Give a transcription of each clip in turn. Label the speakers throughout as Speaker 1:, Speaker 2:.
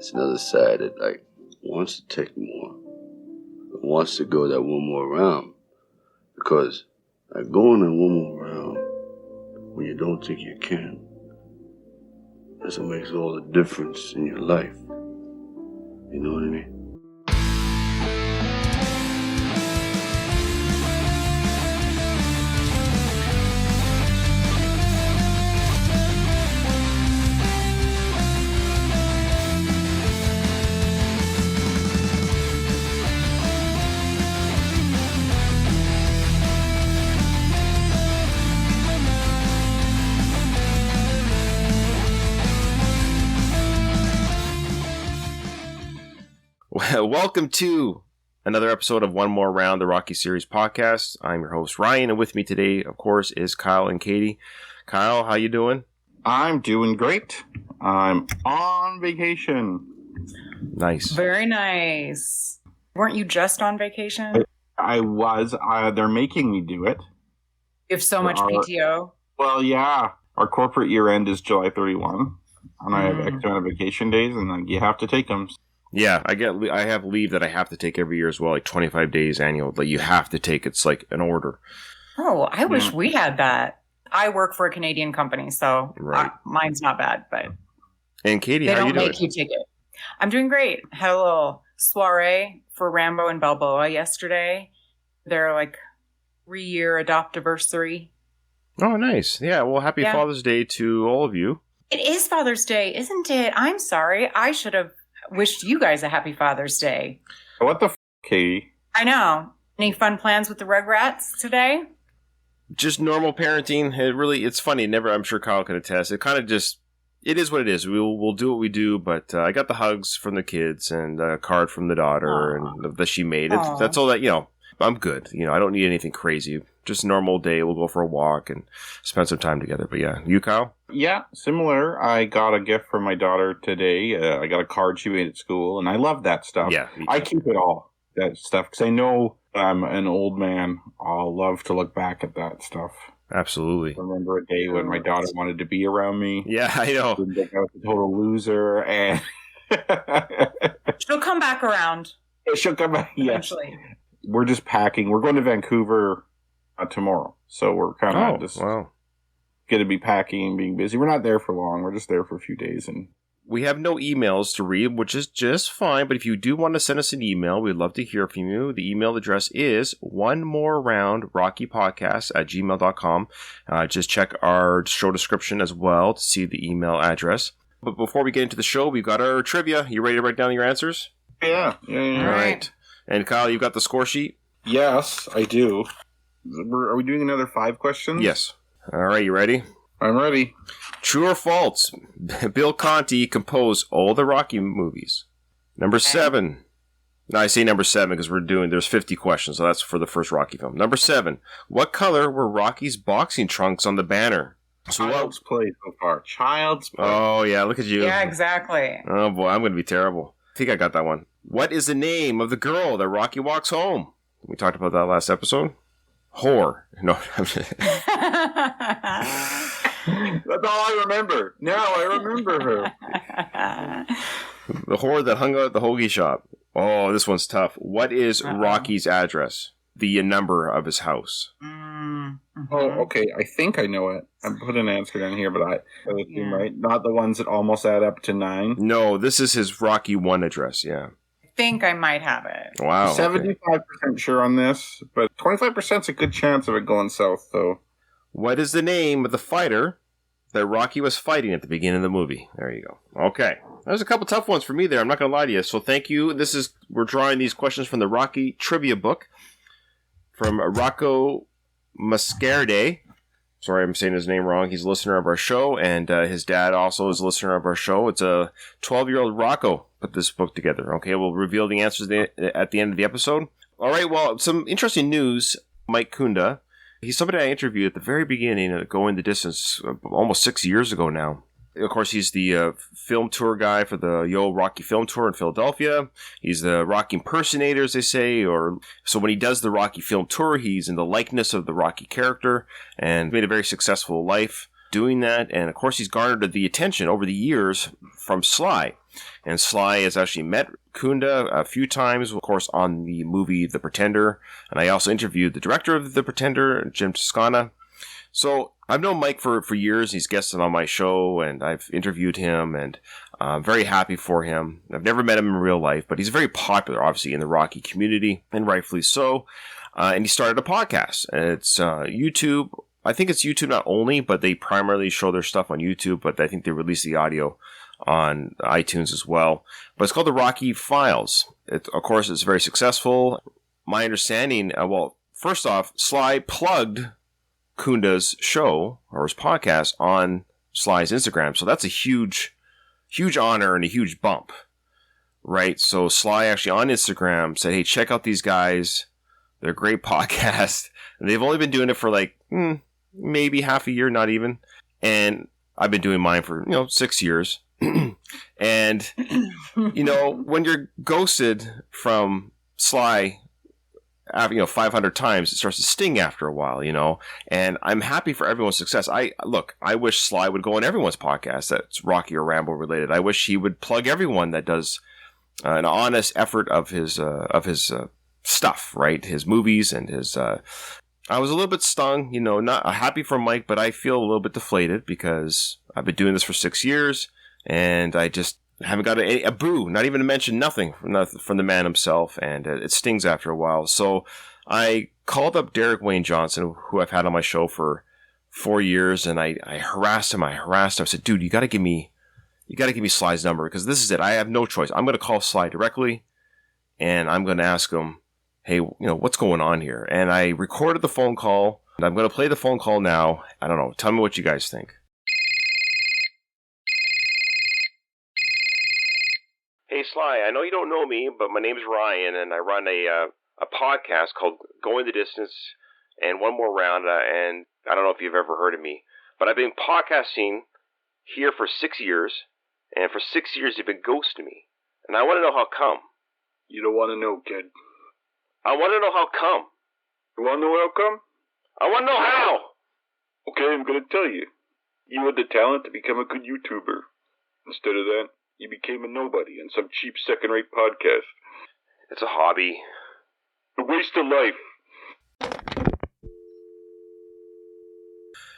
Speaker 1: it's another side that like wants to take more, wants to go that one more round, because like going that one more round when you don't think you can, that's what makes all the difference in your life. You know what I mean?
Speaker 2: Welcome to another episode of One More Round, the Rocky Series podcast. I'm your host, Ryan, and with me today, of course, is Kyle and Katie. Kyle, how you doing?
Speaker 3: I'm doing great. I'm on vacation.
Speaker 2: Nice.
Speaker 4: Very nice. Weren't you just on vacation?
Speaker 3: I was. They're making me do it.
Speaker 4: You have so much PTO.
Speaker 3: Well, yeah. Our corporate year end is July 31, and I have X amount of vacation days, and you have to take them.
Speaker 2: Yeah, I have leave that I have to take every year as well, like 25 days annual. Like you have to take. It's like an order.
Speaker 4: Oh, I wish we had that. I work for a Canadian company, so mine's not bad. But
Speaker 2: and Katie, how you doing?
Speaker 4: They don't make you take it. I'm doing great. Had a little soiree for Rambo and Balboa yesterday. Their 3-year adoptiversary.
Speaker 2: Oh, nice. Yeah. Well, happy Father's Day to all of you.
Speaker 4: It is Father's Day, isn't it? I'm sorry. I should have wished you guys a happy Father's Day.
Speaker 3: What the Katie?
Speaker 4: I know. Any fun plans with the Rugrats today?
Speaker 2: Just normal parenting. It's funny. I'm sure Kyle can attest. It kind of it is what it is. We'll do what we do, but I got the hugs from the kids and a card from the daughter and that she made. That's all that, I'm good. I don't need anything crazy. Just a normal day. We'll go for a walk and spend some time together. But yeah, you, Kyle?
Speaker 3: Yeah, similar. I got a gift from my daughter today. I got a card she made at school, and I love that stuff.
Speaker 2: Yeah,
Speaker 3: I keep it all, that stuff, because I know I'm an old man. I'll love to look back at that stuff.
Speaker 2: Absolutely.
Speaker 3: I remember a day when my daughter wanted to be around me.
Speaker 2: Yeah, I know.
Speaker 3: I was a total loser, and
Speaker 4: she'll come back around.
Speaker 3: She'll come back,
Speaker 4: eventually.
Speaker 3: Yes. We're just packing. We're going to Vancouver tomorrow, so we're kind of going to be packing and being busy. We're not there for long. We're just there for a few days, and
Speaker 2: we have no emails to read, which is just fine. But if you do want to send us an email, we'd love to hear from you. The email address is onemoreroundrockypodcast@gmail.com. Just check our show description as well to see the email address. But before we get into the show, we've got our trivia. You ready to write down your answers?
Speaker 3: Yeah.
Speaker 2: All right. And Kyle, you got the score sheet?
Speaker 3: Yes, I do. Are we doing another 5 questions?
Speaker 2: Yes. All right, you ready?
Speaker 3: I'm ready.
Speaker 2: True or false? Bill Conti composed all the Rocky movies. Number 7. No, I say number 7 because there's 50 questions, so that's for the first Rocky film. Number 7. What color were Rocky's boxing trunks on the banner?
Speaker 3: Child's play so far. Child's play.
Speaker 2: Oh, yeah, look at you.
Speaker 4: Yeah, exactly.
Speaker 2: Oh, boy, I'm going to be terrible. I think I got that one. What is the name of the girl that Rocky walks home? We talked about that last episode. Whore. No.
Speaker 3: That's all I remember. Now I remember her.
Speaker 2: The whore that hung out at the hoagie shop. Oh, this one's tough. What is Rocky's address? The number of his house.
Speaker 4: Mm-hmm.
Speaker 3: Oh, okay. I think I know it. I put an answer down here, but I assume right. Not the ones that almost add up to 9.
Speaker 2: No, this is his Rocky 1 address. Yeah.
Speaker 4: I think I might have it.
Speaker 2: Wow.
Speaker 3: 75% sure on this, but 25% is a good chance of it going south, though.
Speaker 2: What is the name of the fighter that Rocky was fighting at the beginning of the movie? There you go. Okay. There's a couple tough ones for me there. I'm not going to lie to you. So thank you. We're drawing these questions from the Rocky trivia book from Rocco Mascarde. Sorry, I'm saying his name wrong. He's a listener of our show, and his dad also is a listener of our show. It's a 12-year-old Rocco put this book together. Okay, we'll reveal the answers at the end of the episode. All right, well, some interesting news. Mike Kunda, he's somebody I interviewed at the very beginning of Going the Distance almost 6 years ago now. Of course, he's the film tour guy for the Yo Rocky Film Tour in Philadelphia. He's the Rocky impersonator, as they say. So when he does the Rocky Film Tour, he's in the likeness of the Rocky character and made a very successful life. doing that. And, of course, he's garnered the attention over the years from Sly. And Sly has actually met Kunda a few times, of course, on the movie The Pretender. And I also interviewed the director of The Pretender, Jim Toscana. So I've known Mike for years. He's guested on my show, and I've interviewed him, and I'm very happy for him. I've never met him in real life, but he's very popular, obviously, in the Rocky community, and rightfully so. And he started a podcast. It's YouTube. I think it's YouTube not only, but they primarily show their stuff on YouTube, but I think they release the audio on iTunes as well. But it's called The Rocky Files. Of course, it's very successful. My understanding, first off, Sly plugged Kunda's show or his podcast on Sly's Instagram. So that's a huge honor and a huge bump, right? So Sly actually on Instagram said, hey, check out these guys. They're a great podcast. And they've only been doing it for like maybe half a year, not even. And I've been doing mine for, 6 years. And, when you're ghosted from Sly 500 times, it starts to sting after a while, and I'm happy for everyone's success. I wish Sly would go on everyone's podcast that's Rocky or Rambo related. I wish he would plug everyone that does an honest effort of his stuff, right? His movies and his, I was a little bit stung, not happy for Mike, but I feel a little bit deflated because I've been doing this for 6 years and I just haven't got a boo, not even to mention nothing from the man himself, and it stings after a while. So I called up Derek Wayne Johnson, who I've had on my show for 4 years, and I harassed him. I said, dude, you got to give me Sly's number, because this is it. I have no choice. I'm going to call Sly directly, and I'm going to ask him, hey, what's going on here? And I recorded the phone call, and I'm going to play the phone call now. I don't know. Tell me what you guys think. Hey, Sly, I know you don't know me, but my name's Ryan, and I run a podcast called Going the Distance and One More Round, and I don't know if you've ever heard of me, but I've been podcasting here for 6 years, and for 6 years you've been ghosting me, and I want to know how come.
Speaker 1: You don't want to know, kid.
Speaker 2: I want to know how come.
Speaker 1: You want to know how come?
Speaker 2: I want to know how.
Speaker 1: Okay, I'm going to tell you. You had the talent to become a good YouTuber. Instead of that, you became a nobody on some cheap second-rate podcast.
Speaker 2: It's a hobby.
Speaker 1: A waste of life.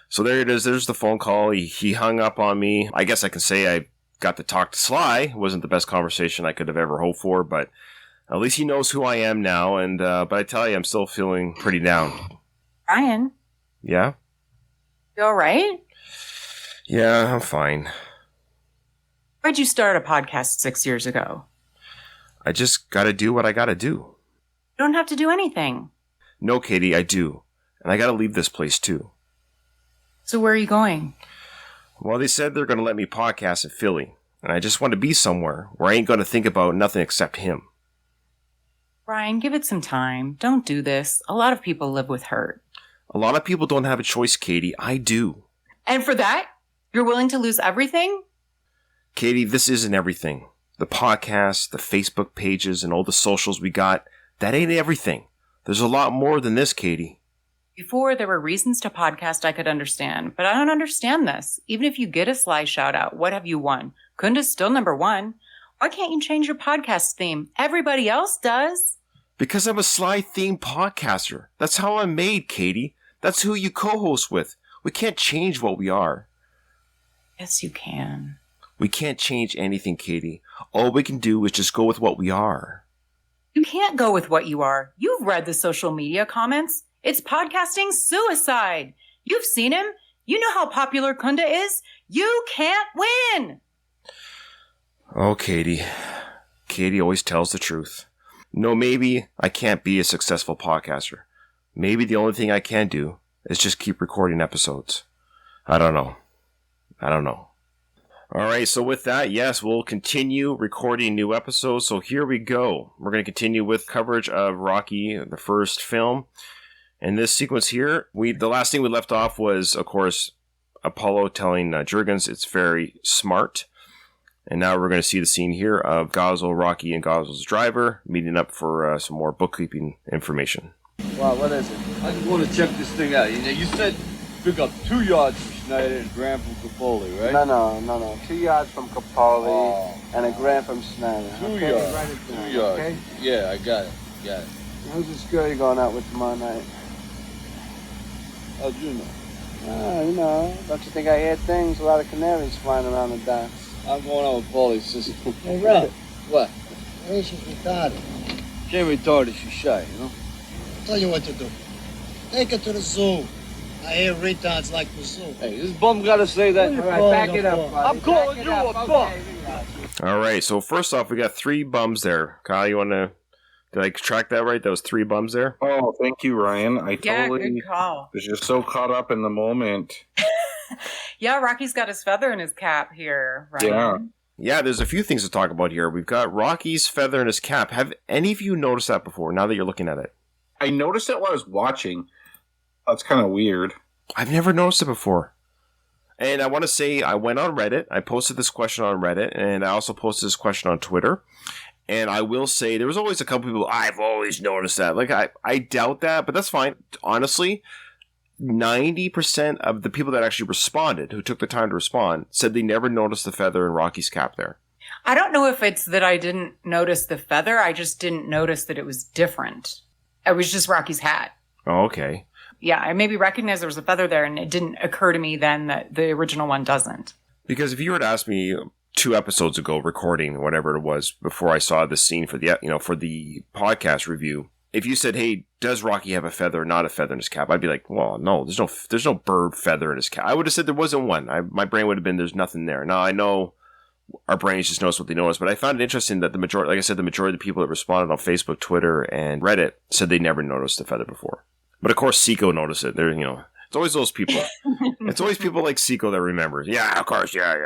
Speaker 2: So there it is. There's the phone call. He hung up on me. I guess I can say I got to talk to Sly. It wasn't the best conversation I could have ever hoped for, but at least he knows who I am now. And but I tell you, I'm still feeling pretty down.
Speaker 4: Ryan?
Speaker 2: Yeah?
Speaker 4: You all right?
Speaker 2: Yeah, I'm fine.
Speaker 4: Why'd you start a podcast 6 years ago?
Speaker 2: I just gotta do what I gotta do.
Speaker 4: You don't have to do anything.
Speaker 2: No, Katie, I do. And I gotta leave this place too.
Speaker 4: So where are you going?
Speaker 2: Well, they said they're gonna let me podcast in Philly. And I just want to be somewhere where I ain't gonna think about nothing except him.
Speaker 4: Ryan, give it some time. Don't do this. A lot of people live with hurt.
Speaker 2: A lot of people don't have a choice, Katie. I do.
Speaker 4: And for that, you're willing to lose everything?
Speaker 2: Katie, this isn't everything. The podcast, the Facebook pages, and all the socials we got, that ain't everything. There's a lot more than this, Katie.
Speaker 4: Before, there were reasons to podcast I could understand, but I don't understand this. Even if you get a Sly shout out, what have you won? Kunda's still number one. Why can't you change your podcast theme? Everybody else does.
Speaker 2: Because I'm a Sly-themed podcaster. That's how I'm made, Katie. That's who you co-host with. We can't change what we are.
Speaker 4: Yes, you can.
Speaker 2: We can't change anything, Katie. All we can do is just go with what we are.
Speaker 4: You can't go with what you are. You've read the social media comments. It's podcasting suicide. You've seen him. You know how popular Kunda is. You can't win.
Speaker 2: Oh, Katie. Katie always tells the truth. No, maybe I can't be a successful podcaster. Maybe the only thing I can do is just keep recording episodes. I don't know. All right, so with that, yes, we'll continue recording new episodes. So here we go. We're going to continue with coverage of Rocky, the first film. In this sequence here, the last thing we left off was, of course, Apollo telling Jurgens it's very smart. And now we're going to see the scene here of Gosel, Rocky, and Gosel's driver meeting up for some more bookkeeping information.
Speaker 5: Wow, what is it? I just want to check this thing out. You said
Speaker 1: pick up 2 yards from Schneider and a gram from Paulie, right?
Speaker 5: No. 2 yards from Paulie and a gram from Schneider.
Speaker 1: 2
Speaker 5: okay?
Speaker 1: yards.
Speaker 5: Write it down,
Speaker 1: 2 yards.
Speaker 5: Okay?
Speaker 1: Yeah, I got it.
Speaker 5: Who's this girl you're going out with tomorrow night?
Speaker 1: How'd you know?
Speaker 5: Don't you think I hear things? A lot of canaries flying around the docks.
Speaker 1: I'm going out with Paulie's sister.
Speaker 6: Hey, Rob.
Speaker 1: What?
Speaker 6: Hey, she's retarded.
Speaker 1: She ain't retarded, she's shy, you know?
Speaker 6: I'll tell you what to do. Take her to the zoo. I hear retards like the zoo.
Speaker 1: Hey, this bum gotta say that.
Speaker 6: All right, back it up,
Speaker 1: I'm calling you a bum.
Speaker 2: All right, so first off, we got 3 bums there. Kyle, you want to... Did I track that right? That was 3 bums there?
Speaker 3: Oh, thank you, Ryan. I totally
Speaker 4: good call.
Speaker 3: was just so caught up in the moment.
Speaker 4: Yeah, Rocky's got his feather in his cap here, right?
Speaker 2: Yeah, there's a few things to talk about here. We've got Rocky's feather in his cap. Have any of you noticed that before, now that you're looking at it?
Speaker 3: I noticed it while I was watching. That's kind of weird.
Speaker 2: I've never noticed it before. And I want to say, I went on Reddit. I posted this question on Reddit, and I also posted this question on Twitter. And I will say, there was always a couple people, I've always noticed that. Like, I doubt that, but that's fine. Honestly, 90% of the people that actually responded, who took the time to respond, said they never noticed the feather in Rocky's cap there.
Speaker 4: I don't know if it's that I didn't notice the feather. I just didn't notice that it was different. It was just Rocky's hat.
Speaker 2: Oh, okay.
Speaker 4: Yeah, I maybe recognized there was a feather there, and it didn't occur to me then that the original one doesn't.
Speaker 2: Because if you were to ask me 2 episodes ago, recording whatever it was, before I saw this scene for the podcast review, if you said, "Hey, does Rocky have a feather or not a feather in his cap?" I'd be like, "Well, no, there's no bird feather in his cap." I would have said there wasn't one. My brain would have been, "There's nothing there." Now I know our brains just notice what they notice, but I found it interesting that the majority of the people that responded on Facebook, Twitter, and Reddit said they never noticed the feather before. But of course, Seiko noticed it. It's always those people. It's always people like Seiko that remembers. Yeah, of course. Yeah.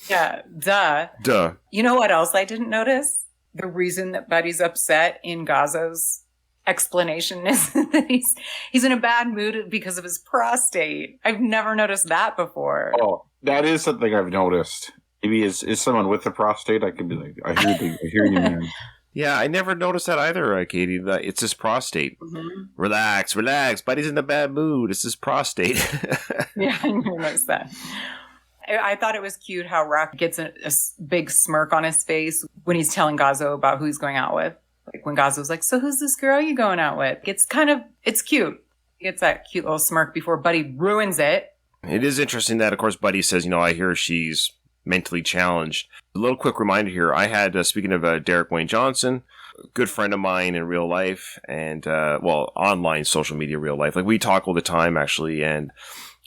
Speaker 4: Yeah, duh. You know what else I didn't notice? The reason that Buddy's upset in Gazzo's explanation is that he's in a bad mood because of his prostate. I've never noticed that before.
Speaker 3: Oh, that is something I've noticed. Maybe is someone with a prostate? I could be like, I hear you, man.
Speaker 2: Yeah, I never noticed that either, Katie. It's his prostate. Mm-hmm. Relax. Buddy's in a bad mood. It's his prostate.
Speaker 4: Yeah, I never noticed that. I thought it was cute how Rock gets a big smirk on his face when he's telling Gazzo about who he's going out with. Like when Gazzo's like, "So who's this girl you going out with?" It's cute. He gets that cute little smirk before Buddy ruins it.
Speaker 2: It is interesting that, of course, Buddy says, I hear she's mentally challenged. A little quick reminder here. I had, speaking of Derek Wayne Johnson, a good friend of mine in real life and, online social media real life. Like, we talk all the time, actually, and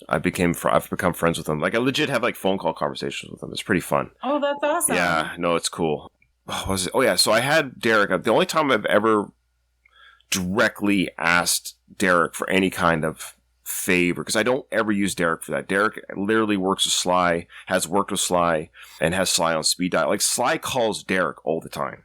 Speaker 2: I've become friends with him. Like, I legit have, phone call conversations with him. It's pretty fun.
Speaker 4: Oh, that's awesome.
Speaker 2: Yeah, no, it's cool. Oh, yeah, so I had Derek. The only time I've ever directly asked Derek for any kind of favor, because I don't ever use Derek for that. Derek literally works with Sly, has worked with Sly, and has Sly on speed dial. Like, Sly calls Derek all the time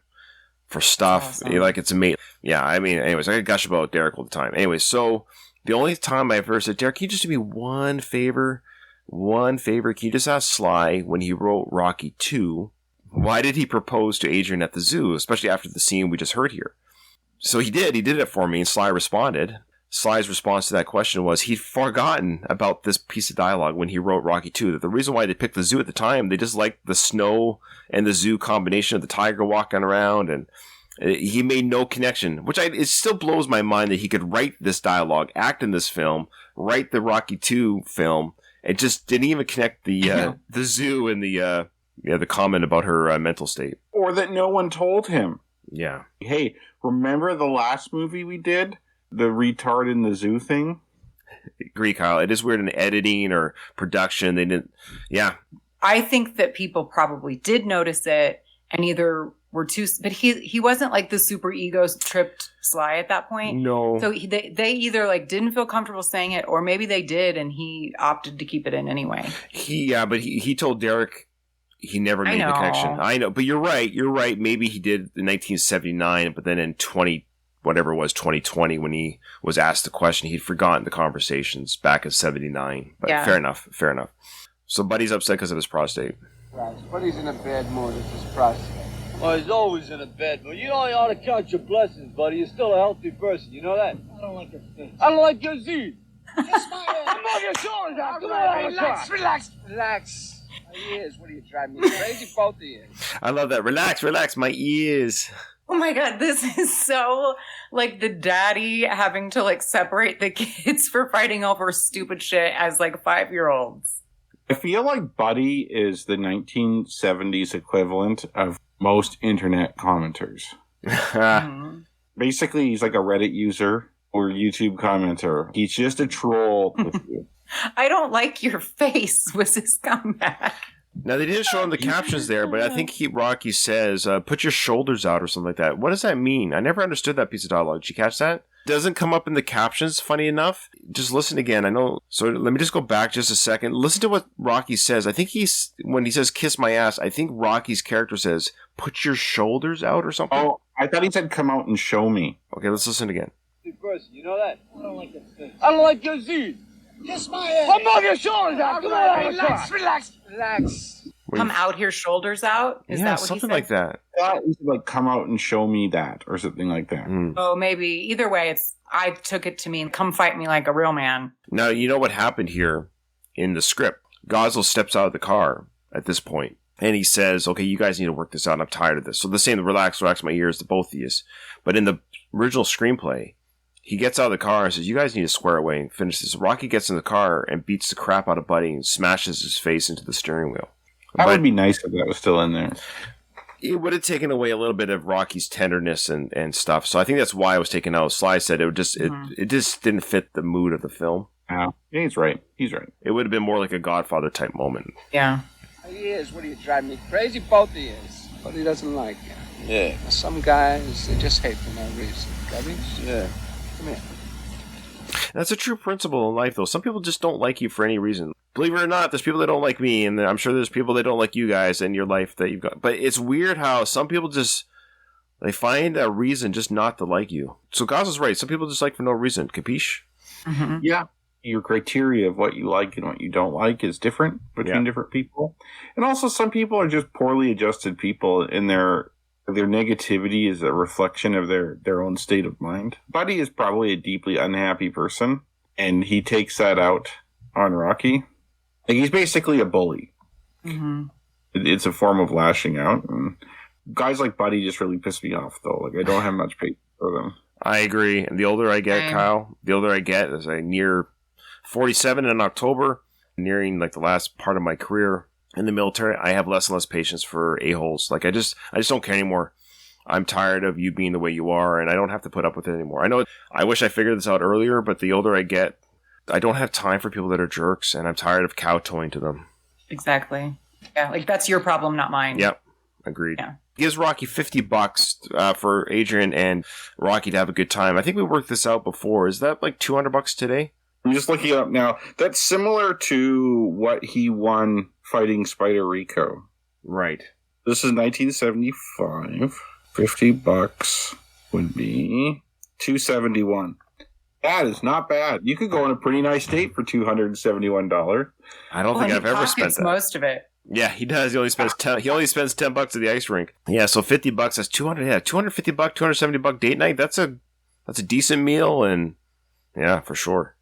Speaker 2: for stuff.
Speaker 4: Awesome.
Speaker 2: It's amazing. Yeah, anyways, I gush about Derek all the time. Anyways, so the only time I ever said, "Derek, can you just do me one favor? Can you just ask Sly, when he wrote Rocky 2, why did he propose to Adrian at the zoo, especially after the scene we just heard here?" So he did it for me, and Sly responded. Sly's response to that question was he'd forgotten about this piece of dialogue when he wrote Rocky 2. That the reason why they picked the zoo at the time, they just liked the snow and the zoo combination of the tiger walking around, and he made no connection, it still blows my mind that he could write this dialogue, act in this film, write the Rocky 2 film, and just didn't even connect the zoo and the comment about her mental state.
Speaker 3: Or that no one told him.
Speaker 2: Yeah.
Speaker 3: Hey, remember the last movie we did? The retard in the zoo thing?
Speaker 2: Agree, Kyle. It is weird in editing or production. They didn't. Yeah.
Speaker 4: I think that people probably did notice it and either were too, but he wasn't like the super ego tripped Sly at that point.
Speaker 2: No.
Speaker 4: So they either didn't feel comfortable saying it, or maybe they did and he opted to keep it in anyway.
Speaker 2: But he told Derek he never made the connection. I know, but you're right. Maybe he did in 1979, but then in 2020, when he was asked the question, he'd forgotten the conversations back in 79. But yeah. Fair enough. So Buddy's upset because of his prostate.
Speaker 5: Right, Buddy's in a bad mood. It's his prostate.
Speaker 1: Well, he's always in a bad mood. You ought to count your blessings, buddy. You're still a healthy person. You know that?
Speaker 6: I don't like your face.
Speaker 1: I don't like your seed.
Speaker 6: Come on, your shoulders out. Come on, relax. My ears, what are you driving me crazy? Both of you.
Speaker 2: I love that. Relax, my ears.
Speaker 4: Oh my God, this is so like the daddy having to like separate the kids for fighting over stupid shit as like 5-year-olds.
Speaker 3: I feel like Buddy is the 1970s equivalent of most internet commenters.
Speaker 4: Mm-hmm.
Speaker 3: Basically, he's like a Reddit user or YouTube commenter. He's just a troll with you.
Speaker 4: I don't like your face was his comeback.
Speaker 2: Now, they didn't show him the captions there, but I think Rocky says, put your shoulders out or something like that. What does that mean? I never understood that piece of dialogue. Did you catch that? Doesn't come up in the captions, funny enough. Just listen again. I know. So let me just go back just a second. Listen to what Rocky says. I think when he says kiss my ass, I think Rocky's character says, put your shoulders out or something.
Speaker 3: Oh, I thought he said come out and show me.
Speaker 2: Okay, let's listen again.
Speaker 6: Person, you know that? I don't like that face. I don't like your Z. Kiss my ass. Come on, your shoulders out. Come on, relax.
Speaker 4: Come out here, shoulders out? Is that what
Speaker 2: something
Speaker 4: he said?
Speaker 2: like that.
Speaker 3: I thought he said like come out and show me that or something like that.
Speaker 4: Oh, maybe. Either way, I took it to mean come fight me like a real man.
Speaker 2: Now, you know what happened here in the script. Gosling steps out of the car at this point, and he says, okay, you guys need to work this out. I'm tired of this. So the same, relax my ears to both of you. But in the original screenplay, he gets out of the car and says, you guys need to square away and finish this. Rocky gets in the car and beats the crap out of Buddy and smashes his face into the steering wheel.
Speaker 3: That would be nice if that was still in there.
Speaker 2: It would have taken away a little bit of Rocky's tenderness and stuff. So I think that's why it was taken out. Sly said it just didn't fit the mood of the film.
Speaker 3: Yeah, he's right.
Speaker 2: It would have been more like a Godfather type moment.
Speaker 4: Yeah.
Speaker 5: My ears, what are you driving me crazy? Both the ears. But he doesn't like you. Yeah. Some guys, they just hate for no reason. Gubbies? Yeah. Come here.
Speaker 2: That's a true principle in life, though. Some people just don't like you for any reason. Believe it or not, there's people that don't like me, and I'm sure there's people that don't like you guys in your life that you've got. But it's weird how some people they find a reason just not to like you. So Gosling's right. Some people just like for no reason. Capiche?
Speaker 4: Mm-hmm.
Speaker 3: Yeah. Your criteria of what you like and what you don't like is different between different people. And also some people are just poorly adjusted people, and their negativity is a reflection of their own state of mind. Buddy is probably a deeply unhappy person, and he takes that out on Rocky. Like, he's basically a bully.
Speaker 4: Mm-hmm.
Speaker 3: It's a form of lashing out. And guys like Buddy just really piss me off, though. Like, I don't have much patience for them.
Speaker 2: I agree. And the older I get, Kyle, the older I get, as I near 47 in October, nearing like the last part of my career in the military, I have less and less patience for a-holes. Like, I just don't care anymore. I'm tired of you being the way you are, and I don't have to put up with it anymore. I know I wish I figured this out earlier, but the older I get, I don't have time for people that are jerks, and I'm tired of kowtowing to them.
Speaker 4: Exactly. Yeah, like that's your problem, not mine.
Speaker 2: Yep, agreed.
Speaker 4: Yeah.
Speaker 2: Gives Rocky $50 for Adrian and Rocky to have a good time. I think we worked this out before. Is that like $200 today?
Speaker 3: I'm just looking it up now. That's similar to what he won fighting Spider Rico.
Speaker 2: Right.
Speaker 3: This is 1975. $50 would be $271. That is not bad. You could go on a pretty nice date for $271.
Speaker 2: I don't think I've ever spent that.
Speaker 4: Most of it.
Speaker 2: Yeah, he does. He only spends $10 at the ice rink. Yeah, so $50. That's $200. Yeah, $250, $270 date night. That's a decent meal, and yeah, for sure.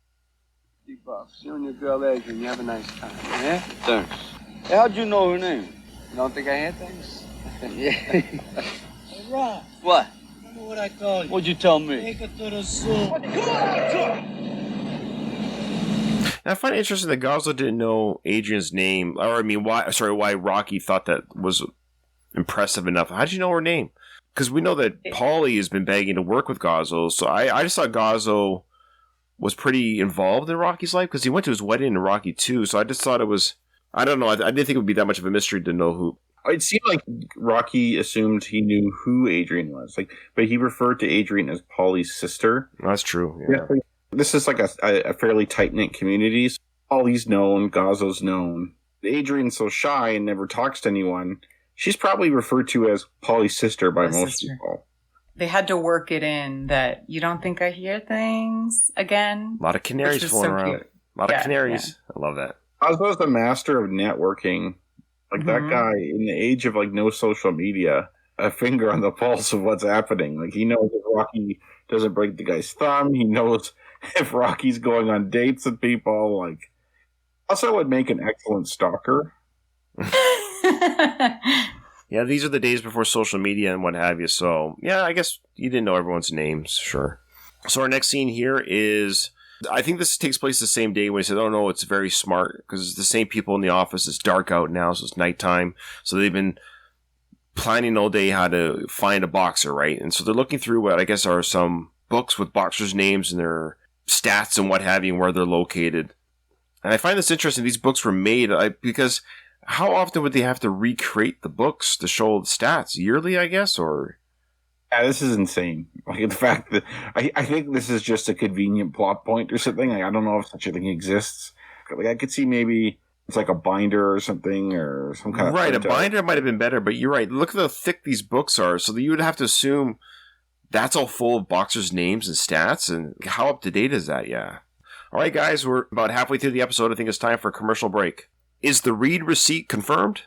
Speaker 5: $50. You and your girl Adrian, you have a nice time. Yeah?
Speaker 6: Thanks. Hey, how'd you know her name?
Speaker 5: You don't think I hear things?
Speaker 6: Yeah.
Speaker 5: Hey,
Speaker 6: Rob,
Speaker 5: what?
Speaker 6: remember what I told you?
Speaker 5: What'd you tell me?
Speaker 6: Take her to the zoo.
Speaker 2: I find it interesting that Gosling didn't know Adrian's name, or I mean, why Rocky thought that was impressive enough. How did you know her name? Because we know that Paulie has been begging to work with Gosling, so I just thought Gosling was pretty involved in Rocky's life because he went to his wedding in Rocky 2, so I just thought it was, I don't know, I didn't think it would be that much of a mystery to know who.
Speaker 3: It seemed like Rocky assumed he knew who Adrian was, but he referred to Adrian as Paulie's sister.
Speaker 2: That's true, yeah.
Speaker 3: This is like a fairly tight-knit community. So Paulie's known, Gazzo's known. Adrian's so shy and never talks to anyone. She's probably referred to as Paulie's sister by most people.
Speaker 4: They had to work it in that you don't think I hear things again.
Speaker 2: A lot of canaries flying around.
Speaker 4: Cute.
Speaker 2: A lot of canaries. Yeah. I love that.
Speaker 3: Gazzo's the master of networking. Like that guy in the age of like no social media, a finger on the pulse of what's happening. Like he knows if Rocky doesn't break the guy's thumb. He knows if Rocky's going on dates with people. Like, also would make an excellent stalker.
Speaker 2: Yeah, these are the days before social media and what have you. So, yeah, I guess you didn't know everyone's names. Sure. So our next scene here is, I think this takes place the same day when he said, oh, no, it's very smart because it's the same people in the office. It's dark out now, so it's nighttime. So they've been planning all day how to find a boxer, right? And so they're looking through what I guess are some books with boxers' names and their stats and what have you and where they're located. And I find this interesting. These books were made because how often would they have to recreate the books to show the stats? Yearly, I guess, or...
Speaker 3: Yeah, this is insane. Like, the fact that I think this is just a convenient plot point or something. Like, I don't know if such a thing exists. Like, I could see maybe it's like a binder or something or some kind of...
Speaker 2: Right, a binder might have been better, but you're right. Look at how thick these books are. So you would have to assume that's all full of boxers' names and stats. And how up to date is that? Yeah. All right, guys, we're about halfway through the episode. I think it's time for a commercial break. Is the read receipt confirmed?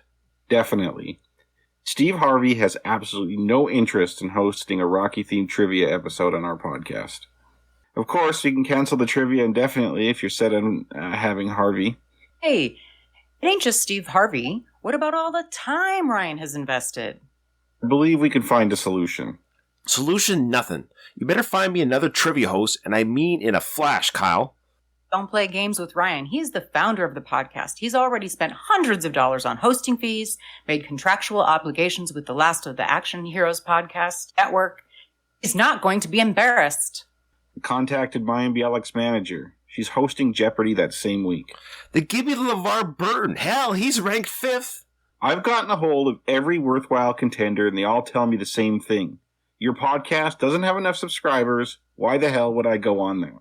Speaker 3: Definitely. Steve Harvey has absolutely no interest in hosting a Rocky-themed trivia episode on our podcast. Of course, you can cancel the trivia indefinitely if you're set on having Harvey.
Speaker 4: Hey, it ain't just Steve Harvey. What about all the time Ryan has invested?
Speaker 3: I believe we can find a solution.
Speaker 2: Solution nothing. You better find me another trivia host, and I mean in a flash, Kyle.
Speaker 4: Don't play games with Ryan. He's the founder of the podcast. He's already spent hundreds of dollars on hosting fees, made contractual obligations with the Last of the Action Heroes podcast network. He's not going to be embarrassed.
Speaker 3: Contacted Mayim Bialik's manager. She's hosting Jeopardy that same week.
Speaker 2: Then give me LeVar Burton. Hell, he's ranked 5th.
Speaker 3: I've gotten a hold of every worthwhile contender, and they all tell me the same thing. Your podcast doesn't have enough subscribers. Why the hell would I go on there?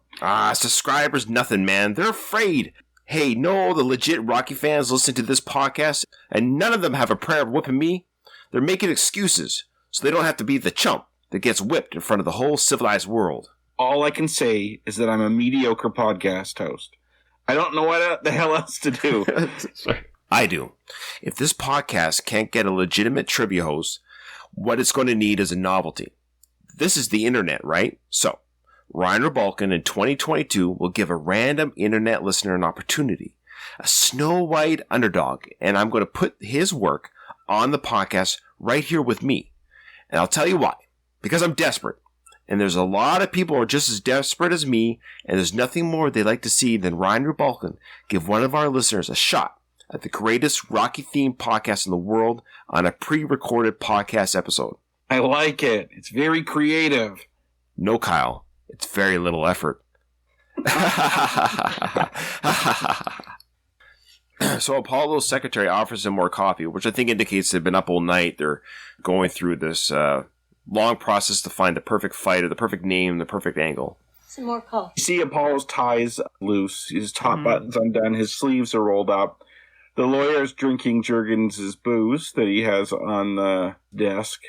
Speaker 2: Subscribers, nothing, man. They're afraid. Hey, no, the legit Rocky fans listen to this podcast, and none of them have a prayer of whipping me. They're making excuses, so they don't have to be the chump that gets whipped in front of the whole civilized world.
Speaker 3: All I can say is that I'm a mediocre podcast host. I don't know what the hell else to do.
Speaker 2: I do. If this podcast can't get a legitimate trivia host, what it's going to need is a novelty. This is the internet, right? So, Ryan Rebalkin in 2022 will give a random internet listener an opportunity. A Snow White underdog. And I'm going to put his work on the podcast right here with me. And I'll tell you why. Because I'm desperate. And there's a lot of people who are just as desperate as me. And there's nothing more they'd like to see than Ryan Rebalkin give one of our listeners a shot at the greatest Rocky-themed podcast in the world on a pre-recorded podcast episode.
Speaker 3: I like it. It's very creative.
Speaker 2: No, Kyle. It's very little effort. So Apollo's secretary offers him more coffee, which I think indicates they've been up all night. They're going through this long process to find the perfect fighter, the perfect name, the perfect angle.
Speaker 7: Some more coffee.
Speaker 3: You see Apollo's ties loose. His top button's undone. His sleeves are rolled up. The lawyer's drinking Juergens' booze that he has on the desk.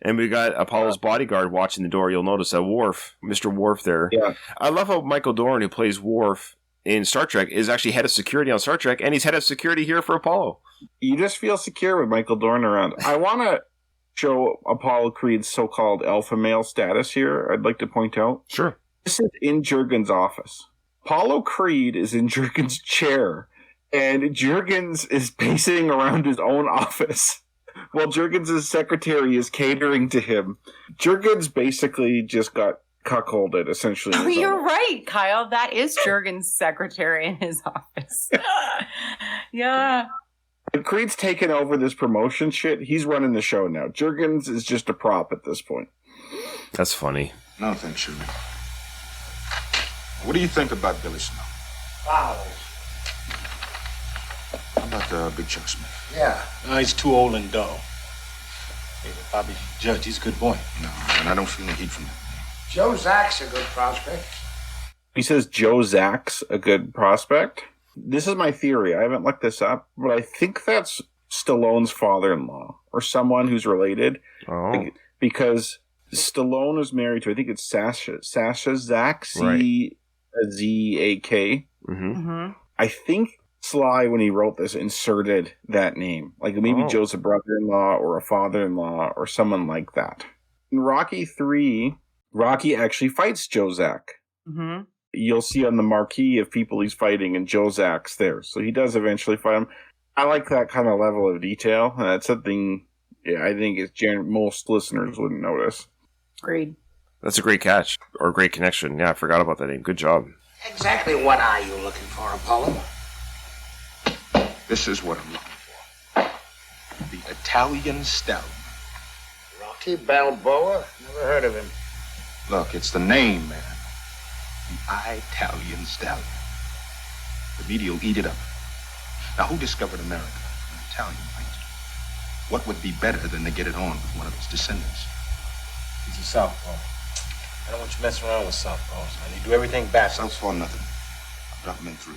Speaker 2: And we got Apollo's bodyguard watching the door. You'll notice that Worf, Mr. Worf there.
Speaker 3: Yeah.
Speaker 2: I love how Michael Dorn, who plays Worf in Star Trek, is actually head of security on Star Trek, and he's head of security here for Apollo.
Speaker 3: You just feel secure with Michael Dorn around. I want to show Apollo Creed's so-called alpha male status here, I'd like to point out.
Speaker 2: Sure.
Speaker 3: This is in Juergens' office. Apollo Creed is in Juergens' chair, and Juergens is pacing around his own office while Juergens' secretary is catering to him. Juergens basically just got cuckolded, essentially.
Speaker 4: Oh, you're right, Kyle. That is Juergens' secretary in his office. Yeah.
Speaker 3: When Creed's taken over this promotion shit, he's running the show now. Juergens is just a prop at this point.
Speaker 2: That's funny.
Speaker 8: No, thanks, Shirley. What do you think about Billy Snow?
Speaker 5: Wow.
Speaker 8: How about Big Chuck Smith?
Speaker 5: Yeah.
Speaker 9: No, he's too old and dull. Hey, Bobby Judge, he's a good boy.
Speaker 8: No, and I don't feel the heat from that.
Speaker 5: Joe Zack's a good prospect.
Speaker 3: He says Joe Zack's a good prospect. This is my theory. I haven't looked this up, but I think that's Stallone's father-in-law or someone who's related.
Speaker 2: Oh.
Speaker 3: Because Stallone is married to, I think it's Sasha Zack, C-Z-A-K.
Speaker 2: Mm-hmm.
Speaker 4: Mm-hmm.
Speaker 3: I think Sly, when he wrote this, inserted that name. Like maybe Joe's a brother-in-law or a father-in-law or someone like that. In Rocky 3, Rocky actually fights Joe Zack.
Speaker 4: Mm-hmm.
Speaker 3: you'll see on the marquee of people he's fighting, and Jozak's there. So he does eventually fight him. I like that kind of level of detail. And that's something I think most listeners wouldn't notice.
Speaker 4: Agreed.
Speaker 2: That's a great catch, or a great connection. Yeah, I forgot about that name. Good job.
Speaker 7: Exactly what are you looking for, Apollo?
Speaker 8: This is what I'm looking for. The Italian Stallion.
Speaker 7: Rocky Balboa? Never heard of him.
Speaker 8: Look, it's the name, man. The Italian Stallion. The media will eat it up. Now, who discovered America? An Italian, right? What would be better than to get it on with one of its descendants?
Speaker 9: He's a southpaw. I don't want you messing around with southpaws. I need to do everything back.
Speaker 8: Southpaw, nothing. I'll drop him in 3.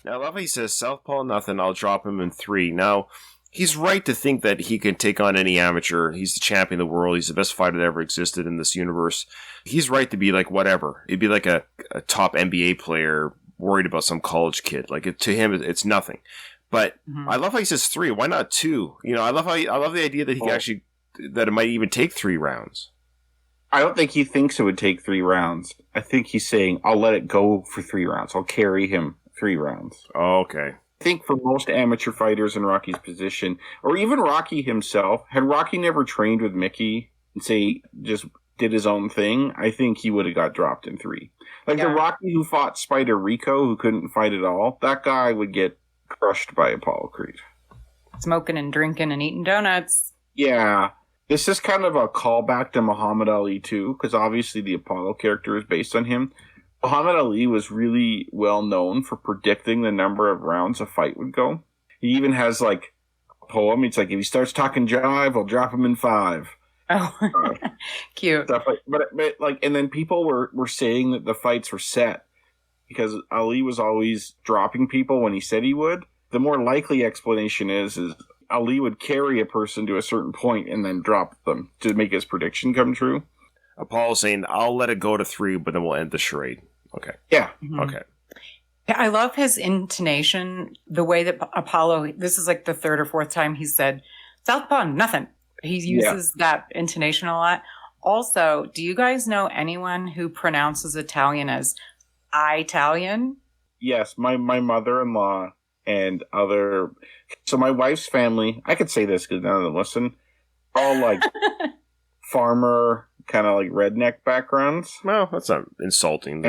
Speaker 2: Now, I love how he says, Southpaw, nothing, I'll drop him in 3. Now, he's right to think that he can take on any amateur. He's the champion of the world. He's the best fighter that ever existed in this universe. He's right to be like, whatever. It'd be like a top NBA player worried about some college kid. Like, to him, it's nothing. But I love how he says 3. Why not 2? You know, I love the idea that he actually, that it might even take 3 rounds.
Speaker 3: I don't think he thinks it would take 3 rounds. I think he's saying, I'll let it go for 3 rounds. I'll carry him 3 rounds.
Speaker 2: Oh, okay.
Speaker 3: I think for most amateur fighters in Rocky's position, or even Rocky himself, had Rocky never trained with Mickey and say, just did his own thing, I think he would have got dropped in 3. Like the Rocky who fought Spider Rico, who couldn't fight at all, that guy would get crushed by Apollo Creed.
Speaker 4: Smoking and drinking and eating donuts.
Speaker 3: Yeah. This is kind of a callback to Muhammad Ali, too, because obviously the Apollo character is based on him. Muhammad Ali was really well known for predicting the number of rounds a fight would go. He even has, like, a poem. It's like, if he starts talking jive, I'll drop him in 5.
Speaker 4: Oh, cute.
Speaker 3: Stuff like, but like, and then people were saying that the fights were set because Ali was always dropping people when he said he would. The more likely explanation is Ali would carry a person to a certain point and then drop them to make his prediction come true.
Speaker 2: Apollo saying, I'll let it go to 3, but then we'll end the charade. Okay.
Speaker 3: Yeah.
Speaker 2: Okay.
Speaker 4: I love his intonation, the way that Apollo, this is like the 3rd or 4th time he said, Southpaw, nothing. He uses that intonation a lot. Also, do you guys know anyone who pronounces Italian as Italian?
Speaker 3: Yes, my mother-in-law and other... So my wife's family, I could say this because none of them listen, all like farmer, kind of like redneck backgrounds.
Speaker 2: Well, that's not insulting.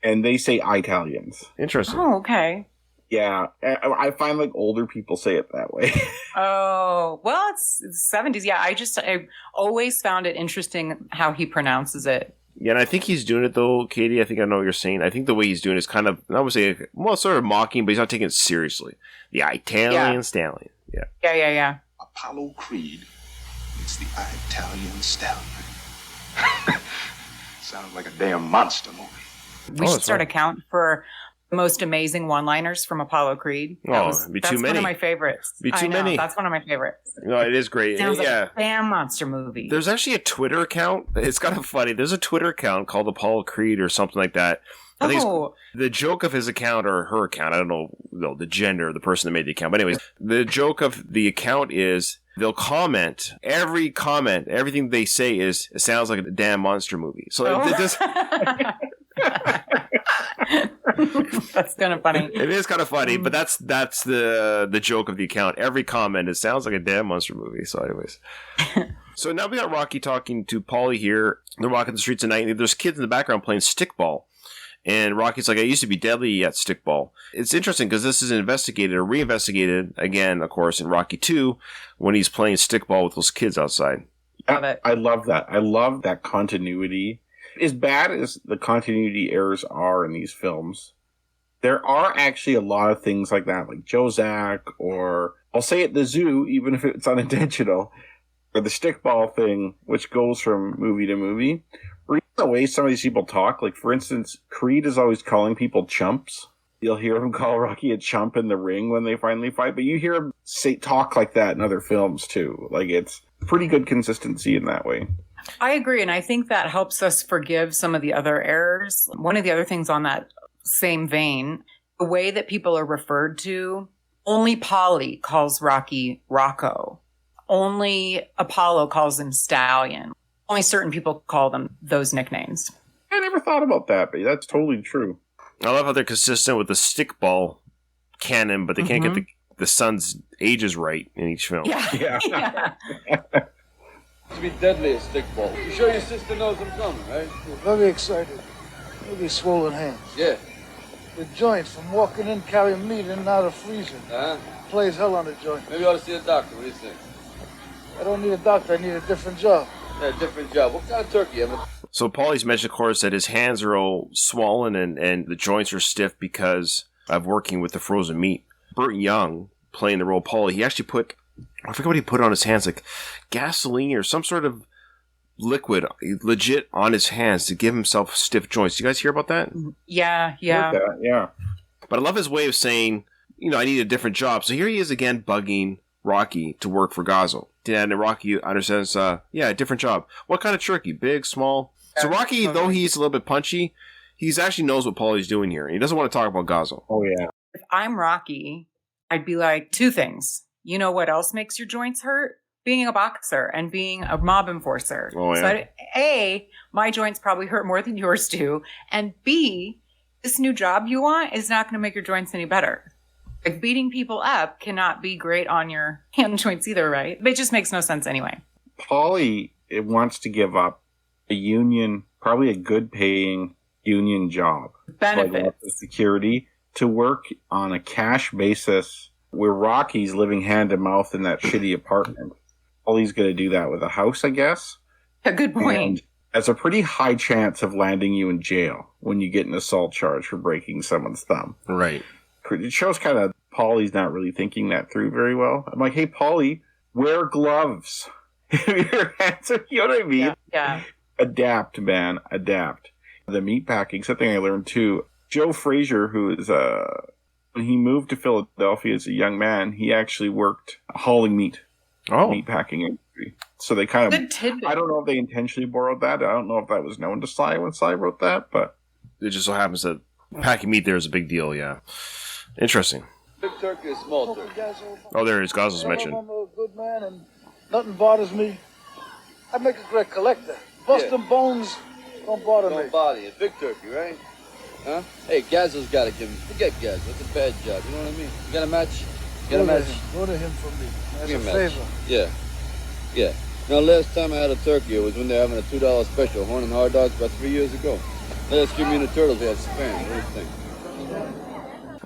Speaker 3: And they say Italians.
Speaker 2: Interesting.
Speaker 4: Oh, okay.
Speaker 3: Yeah, I find like older people say it that way.
Speaker 4: Oh, well, it's 70s. Yeah, I always found it interesting how he pronounces it.
Speaker 2: Yeah, and I think he's doing it, though, Katie. I think I know what you're saying. I think the way he's doing it is kind of, I would say, well, sort of mocking, but he's not taking it seriously. The Italian Stallion. Yeah.
Speaker 4: Yeah.
Speaker 8: Apollo Creed. It's the Italian Stallion. Sounds like a damn monster movie.
Speaker 4: We should start a count for the most amazing one-liners from Apollo Creed.
Speaker 2: It'd be too many.
Speaker 4: That's one of my favorites.
Speaker 2: Be too many.
Speaker 4: That's one of my favorites.
Speaker 2: No, it is great.
Speaker 4: Sounds like a damn monster movie.
Speaker 2: There's actually a Twitter account. It's kind of funny. There's a Twitter account called Apollo Creed or something like that. I think the joke of his account or her account, I don't know the gender of the person that made the account. But anyways, the joke of the account is they'll comment. Everything they say is, it sounds like a damn monster movie. So it just...
Speaker 4: That's kind of funny.
Speaker 2: It is kind of funny, but that's the joke of the account. Every comment, it sounds like a damn monster movie. So anyways. So now we got Rocky talking to Paulie here. They're walking the streets at night, and there's kids in the background playing stickball. And Rocky's like, I used to be deadly at stickball. It's interesting because this is investigated or reinvestigated again, of course, in Rocky 2 when he's playing stickball with those kids outside.
Speaker 3: I love that. I love that continuity. As bad as the continuity errors are in these films, there are actually a lot of things like that, like Jozak, or I'll say it, the zoo, even if it's unintentional, or the stickball thing, which goes from movie to movie. Or even the way some of these people talk, like for instance, Creed is always calling people chumps. You'll hear him call Rocky a chump in the ring when they finally fight, but you hear him talk like that in other films too. Like it's pretty good consistency in that way.
Speaker 4: I agree, and I think that helps us forgive some of the other errors. One of the other things on that same vein, the way that people are referred to, only Paulie calls Rocky Rocco. Only Apollo calls him Stallion. Only certain people call them those nicknames.
Speaker 3: I never thought about that, but that's totally true.
Speaker 2: I love how they're consistent with the stickball canon, but they can't get the son's ages right in each film.
Speaker 4: Yeah.
Speaker 5: To be deadly as stickball. You sure your sister knows I'm coming, right?
Speaker 10: We're very excited. Maybe swollen hands.
Speaker 5: Yeah.
Speaker 10: The joints from walking in, carrying meat in and out of freezer. Plays hell on the joint.
Speaker 5: Maybe you ought to see a doctor. What do you think?
Speaker 10: I don't need a doctor. I need a different job.
Speaker 5: Yeah, different job. What kind of turkey?
Speaker 2: So Paulie's mentioned, of course, that his hands are all swollen and the joints are stiff because of working with the frozen meat. Burt Young, playing the role of Paulie, he actually put, I forget what he put on his hands, like gasoline or some sort of liquid, legit on his hands to give himself stiff joints. You guys hear about that?
Speaker 4: Yeah.
Speaker 3: Yeah.
Speaker 2: But I love his way of saying, I need a different job. So here he is again bugging Rocky to work for Gazzo. And Rocky understands, a different job. What kind of turkey? Big, small? So Rocky, though he's a little bit punchy, he's actually knows what Paulie's doing here. He doesn't want to talk about Gazzo.
Speaker 3: Oh, yeah.
Speaker 4: If I'm Rocky, I'd be like, 2 things. You know what else makes your joints hurt? Being a boxer and being a mob enforcer.
Speaker 2: Oh, yeah.
Speaker 4: So A, my joints probably hurt more than yours do. And B, this new job you want is not going to make your joints any better. Like, beating people up cannot be great on your hand joints either, right? It just makes no sense anyway.
Speaker 3: Paulie wants to give up a union, probably a good paying union job.
Speaker 4: Benefits.
Speaker 3: Like security to work on a cash basis where Rocky's living hand to mouth in that shitty apartment. Paulie's going to do that with a house, I guess.
Speaker 4: A good point.
Speaker 3: And there's a pretty high chance of landing you in jail when you get an assault charge for breaking someone's thumb.
Speaker 2: Right.
Speaker 3: It shows kind of Paulie's not really thinking that through very well. I'm like, hey, Paulie, wear gloves. Your hands are, you know what I mean?
Speaker 4: Yeah.
Speaker 3: Adapt, man. Adapt. The meatpacking, something I learned too. Joe Frazier, who is when he moved to Philadelphia as a young man, he actually worked hauling meat. Meatpacking industry. So they kind of, I don't know if they intentionally borrowed that. I don't know if that was known to Sly when Sly wrote that, but
Speaker 2: it just so happens that packing meat there is a big deal, yeah. Interesting.
Speaker 5: Big turkey or small turkey?
Speaker 2: Oh, there it is. Gazzo's mentioned.
Speaker 10: I'm a good man and nothing bothers me. I make a great collector. Busting bones don't bother me.
Speaker 5: Don't bother you. Big turkey, right? Huh? Hey, Gazzo's got to give him. Forget Gazzo. It's a bad job. You know what I mean? You got a match? Get a match?
Speaker 10: Go to him for me. As
Speaker 5: Give
Speaker 10: a
Speaker 5: me a match.
Speaker 10: favor.
Speaker 5: Yeah. Now, last time I had a turkey, it was when they were having a $2 special, horn and hard dogs, about 3 years ago. Last year, me and the Turtles had spam. What do you think?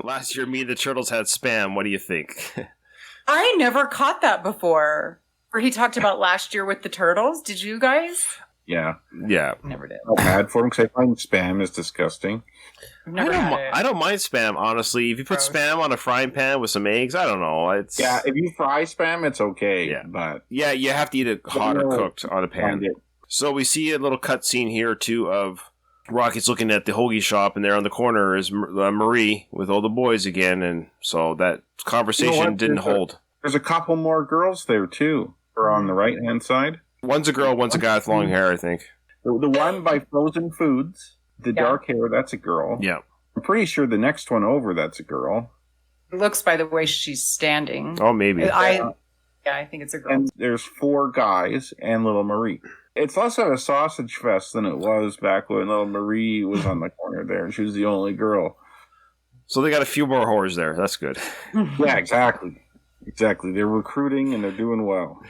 Speaker 2: Last year, me and the Turtles had spam. What do you think?
Speaker 4: I never caught that before. Where he talked about last year with the Turtles. Did you guys?
Speaker 3: yeah.
Speaker 4: Never did.
Speaker 3: I'm bad for him because I find spam is disgusting.
Speaker 2: I don't mind spam, honestly. If you put spam on a frying pan with some eggs, I don't know. It's
Speaker 3: if you fry spam, it's okay.
Speaker 2: Yeah.
Speaker 3: But
Speaker 2: yeah, you have to eat it hot or cooked on a pan. So we see a little cut scene here, too, of Rocky's looking at the hoagie shop, and there on the corner is Marie with all the boys again, and so that conversation didn't hold.
Speaker 3: There's a couple more girls there, too, or on the right-hand side.
Speaker 2: One's a girl, one's a guy with long hair, I think.
Speaker 3: The one by Frozen Foods, the dark hair, that's a girl.
Speaker 2: Yeah.
Speaker 3: I'm pretty sure the next one over, that's a girl.
Speaker 4: It looks by the way she's standing.
Speaker 2: Oh, maybe.
Speaker 4: I think it's a girl.
Speaker 3: And there's 4 guys and little Marie. It's less of a sausage fest than it was back when little Marie was on the corner there, and she was the only girl.
Speaker 2: So they got a few more whores there. That's good.
Speaker 3: Yeah, exactly. Exactly. They're recruiting, and they're doing well.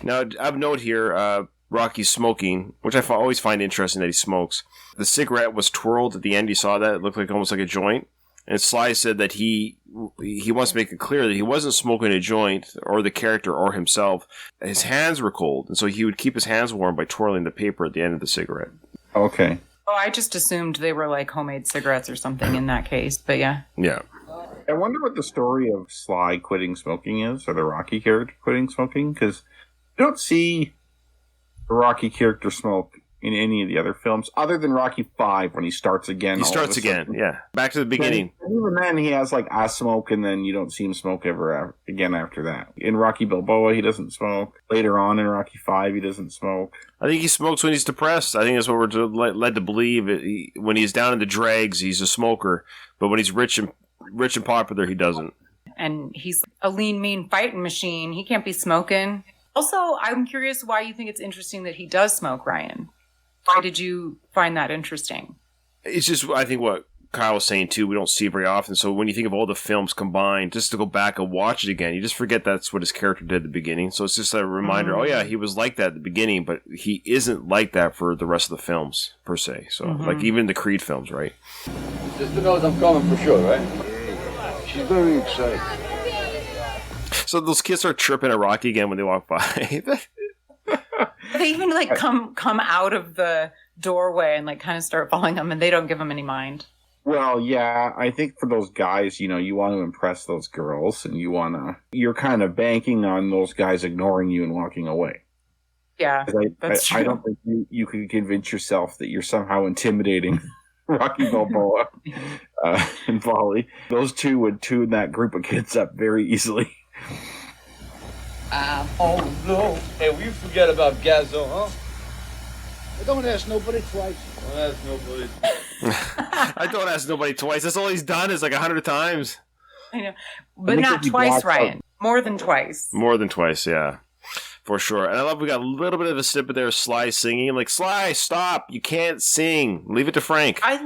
Speaker 2: Now, I've note here, Rocky's smoking, which I always find interesting that he smokes. The cigarette was twirled at the end. You saw that? It looked like almost like a joint. And Sly said that he wants to make it clear that he wasn't smoking a joint, or the character, or himself. His hands were cold, and so he would keep his hands warm by twirling the paper at the end of the cigarette.
Speaker 3: Okay.
Speaker 4: Oh, I just assumed they were like homemade cigarettes or something in that case, but yeah.
Speaker 2: Yeah.
Speaker 3: I wonder what the story of Sly quitting smoking is, or the Rocky character quitting smoking, because you don't see the Rocky character smoke in any of the other films, other than Rocky 5 when he starts again.
Speaker 2: He starts again, yeah. Back to the beginning.
Speaker 3: And even then, he has like a smoke, and then you don't see him smoke ever again after that. In Rocky Balboa, he doesn't smoke. Later on in Rocky 5, he doesn't smoke.
Speaker 2: I think he smokes when he's depressed. I think that's what we're led to believe. When he's down in the dregs, he's a smoker. But when he's rich and popular, he doesn't.
Speaker 4: And he's a lean, mean fighting machine. He can't be smoking. Also, I'm curious why you think it's interesting that he does smoke, Ryan. Why did you find that interesting?
Speaker 2: It's just, I think what Kyle was saying too, we don't see it very often. So when you think of all the films combined, just to go back and watch it again, you just forget that's what his character did at the beginning. So it's just a reminder, oh yeah, he was like that at the beginning, but he isn't like that for the rest of the films, per se. So, like even the Creed films, right?
Speaker 5: Sister knows I'm coming for sure, right?
Speaker 7: She's very excited.
Speaker 2: So those kids are tripping at Rocky again when they walk by.
Speaker 4: They even like come out of the doorway and like kind of start following them, and they don't give them any mind.
Speaker 3: Well, yeah, I think for those guys, you know, you want to impress those girls, and you're kind of banking on those guys ignoring you and walking away.
Speaker 4: Yeah, that's true.
Speaker 3: I don't think you can convince yourself that you're somehow intimidating Rocky Balboa and Paulie. Those two would tune that group of kids up very easily.
Speaker 5: Oh no! Hey, will you forget about Gazzo, huh?
Speaker 10: Don't ask nobody twice.
Speaker 5: Don't ask nobody.
Speaker 2: I don't ask nobody twice. That's all he's done is like 100 times.
Speaker 4: I know, but not twice, Ryan. More than twice.
Speaker 2: More than twice, yeah. For sure. And I love we got a little bit of a snippet there of Sly singing. I'm like, Sly, stop. You can't sing. Leave it to Frank.
Speaker 4: I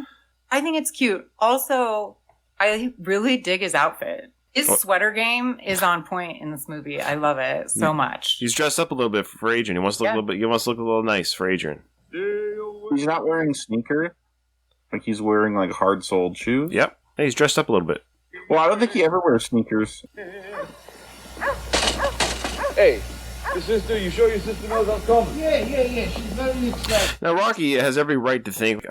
Speaker 4: think it's cute. Also, I really dig his outfit. His sweater game is on point in this movie. I love it so much.
Speaker 2: He's dressed up a little bit for Adrian. He wants to look a little bit. He wants to look a little nice for Adrian.
Speaker 3: He's not wearing sneakers. Like he's wearing like hard-soled shoes.
Speaker 2: Yep. Hey, he's dressed up a little bit.
Speaker 3: Well, I don't think he ever wears sneakers.
Speaker 5: Hey, your sister, you sure your sister knows I'm coming?
Speaker 10: Yeah. She's very excited.
Speaker 2: Now, Rocky has every right to think,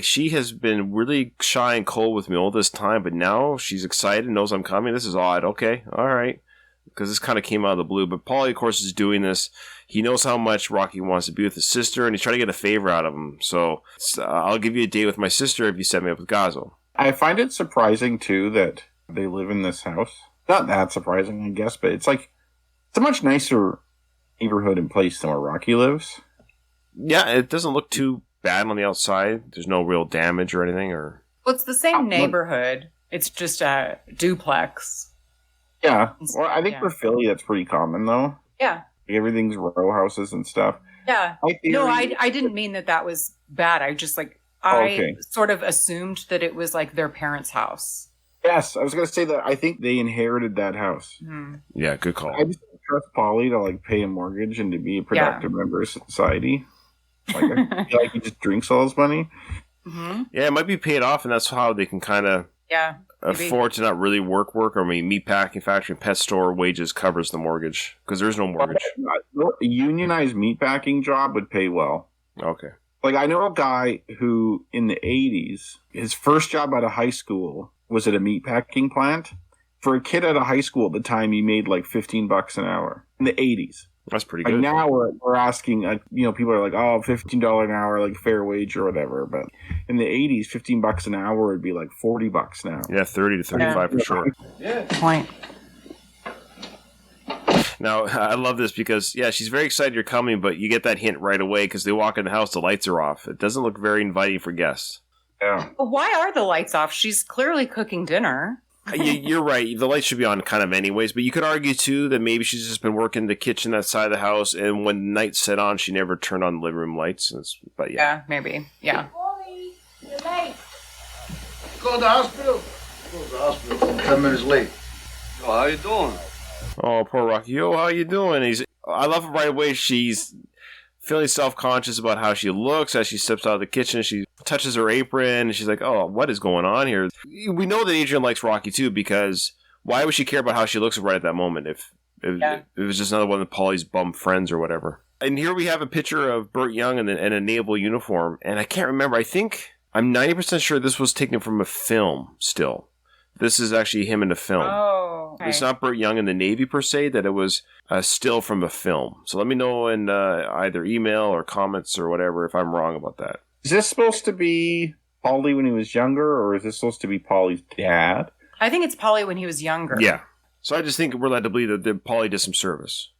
Speaker 2: she has been really shy and cold with me all this time, but now she's excited, knows I'm coming. This is odd. Okay, all right. Because this kind of came out of the blue. But Paulie, of course, is doing this. He knows how much Rocky wants to be with his sister, and he's trying to get a favor out of him. So, I'll give you a date with my sister if you set me up with Gazzo.
Speaker 3: I find it surprising, too, that they live in this house. Not that surprising, I guess, but it's a much nicer neighborhood and place than where Rocky lives.
Speaker 2: Yeah, it doesn't look too bad on the outside. There's no real damage or anything. Well,
Speaker 4: it's the same neighborhood. It's just a duplex.
Speaker 3: Yeah. Well, I think for Philly, that's pretty common, though.
Speaker 4: Yeah.
Speaker 3: Everything's row houses and stuff.
Speaker 4: Yeah. No, I didn't mean that was bad. I just sort of assumed that it was like their parents' house.
Speaker 3: Yes, I was going to say that I think they inherited that house.
Speaker 4: Mm-hmm.
Speaker 2: Yeah, good call.
Speaker 3: I just don't trust Paulie to pay a mortgage and to be a productive member of society. I feel like he just drinks all his money.
Speaker 4: Mm-hmm.
Speaker 2: Yeah, it might be paid off, and that's how they can kind of afford to not really work. I mean, meatpacking factory and pet store wages covers the mortgage because there's no mortgage.
Speaker 3: A unionized meatpacking job would pay well.
Speaker 2: Okay.
Speaker 3: Like, I know a guy who, in the 80s, his first job out of high school was at a meatpacking plant. For a kid out of high school at the time, he made like $15 an hour in the 80s.
Speaker 2: That's pretty good.
Speaker 3: Now we're asking, people are like, oh, $15 an hour, like fair wage or whatever. But in the 80s, $15 an hour would be like $40 now.
Speaker 2: Yeah, 30 to 35 for sure.
Speaker 4: Yeah. Point.
Speaker 2: Now, I love this because, she's very excited you're coming, but you get that hint right away because they walk in the house, the lights are off. It doesn't look very inviting for guests.
Speaker 3: Yeah.
Speaker 4: But why are the lights off? She's clearly cooking dinner.
Speaker 2: You're right. The lights should be on kind of anyways, but you could argue, too, that maybe she's just been working the kitchen, that side of the house, and when the night set on, she never turned on the living room lights. But
Speaker 4: yeah, maybe. Yeah.
Speaker 10: Paulie, you're late. Go to the hospital. Go to the hospital. 10 minutes late.
Speaker 5: Oh, how you doing?
Speaker 2: Oh, poor Rocky. Yo, how you doing? I love it right away. She's feeling self-conscious about how she looks as she steps out of the kitchen. She touches her apron, and she's like, oh, what is going on here? We know that Adrian likes Rocky, too, because why would she care about how she looks right at that moment if it was just another one of Paulie's bum friends or whatever? And here we have a picture of Burt Young in a naval uniform, and I can't remember. I'm 90% sure this was taken from a film still. This is actually him in a film.
Speaker 4: Oh, okay.
Speaker 2: It's not Burt Young in the Navy per se, that it was still from a film. So let me know in either email or comments or whatever if I'm wrong about that.
Speaker 3: Is this supposed to be Paulie when he was younger, or is this supposed to be Paulie's dad?
Speaker 4: I think it's Paulie when he was younger.
Speaker 2: Yeah. So I just think we're led to believe that Paulie did some service.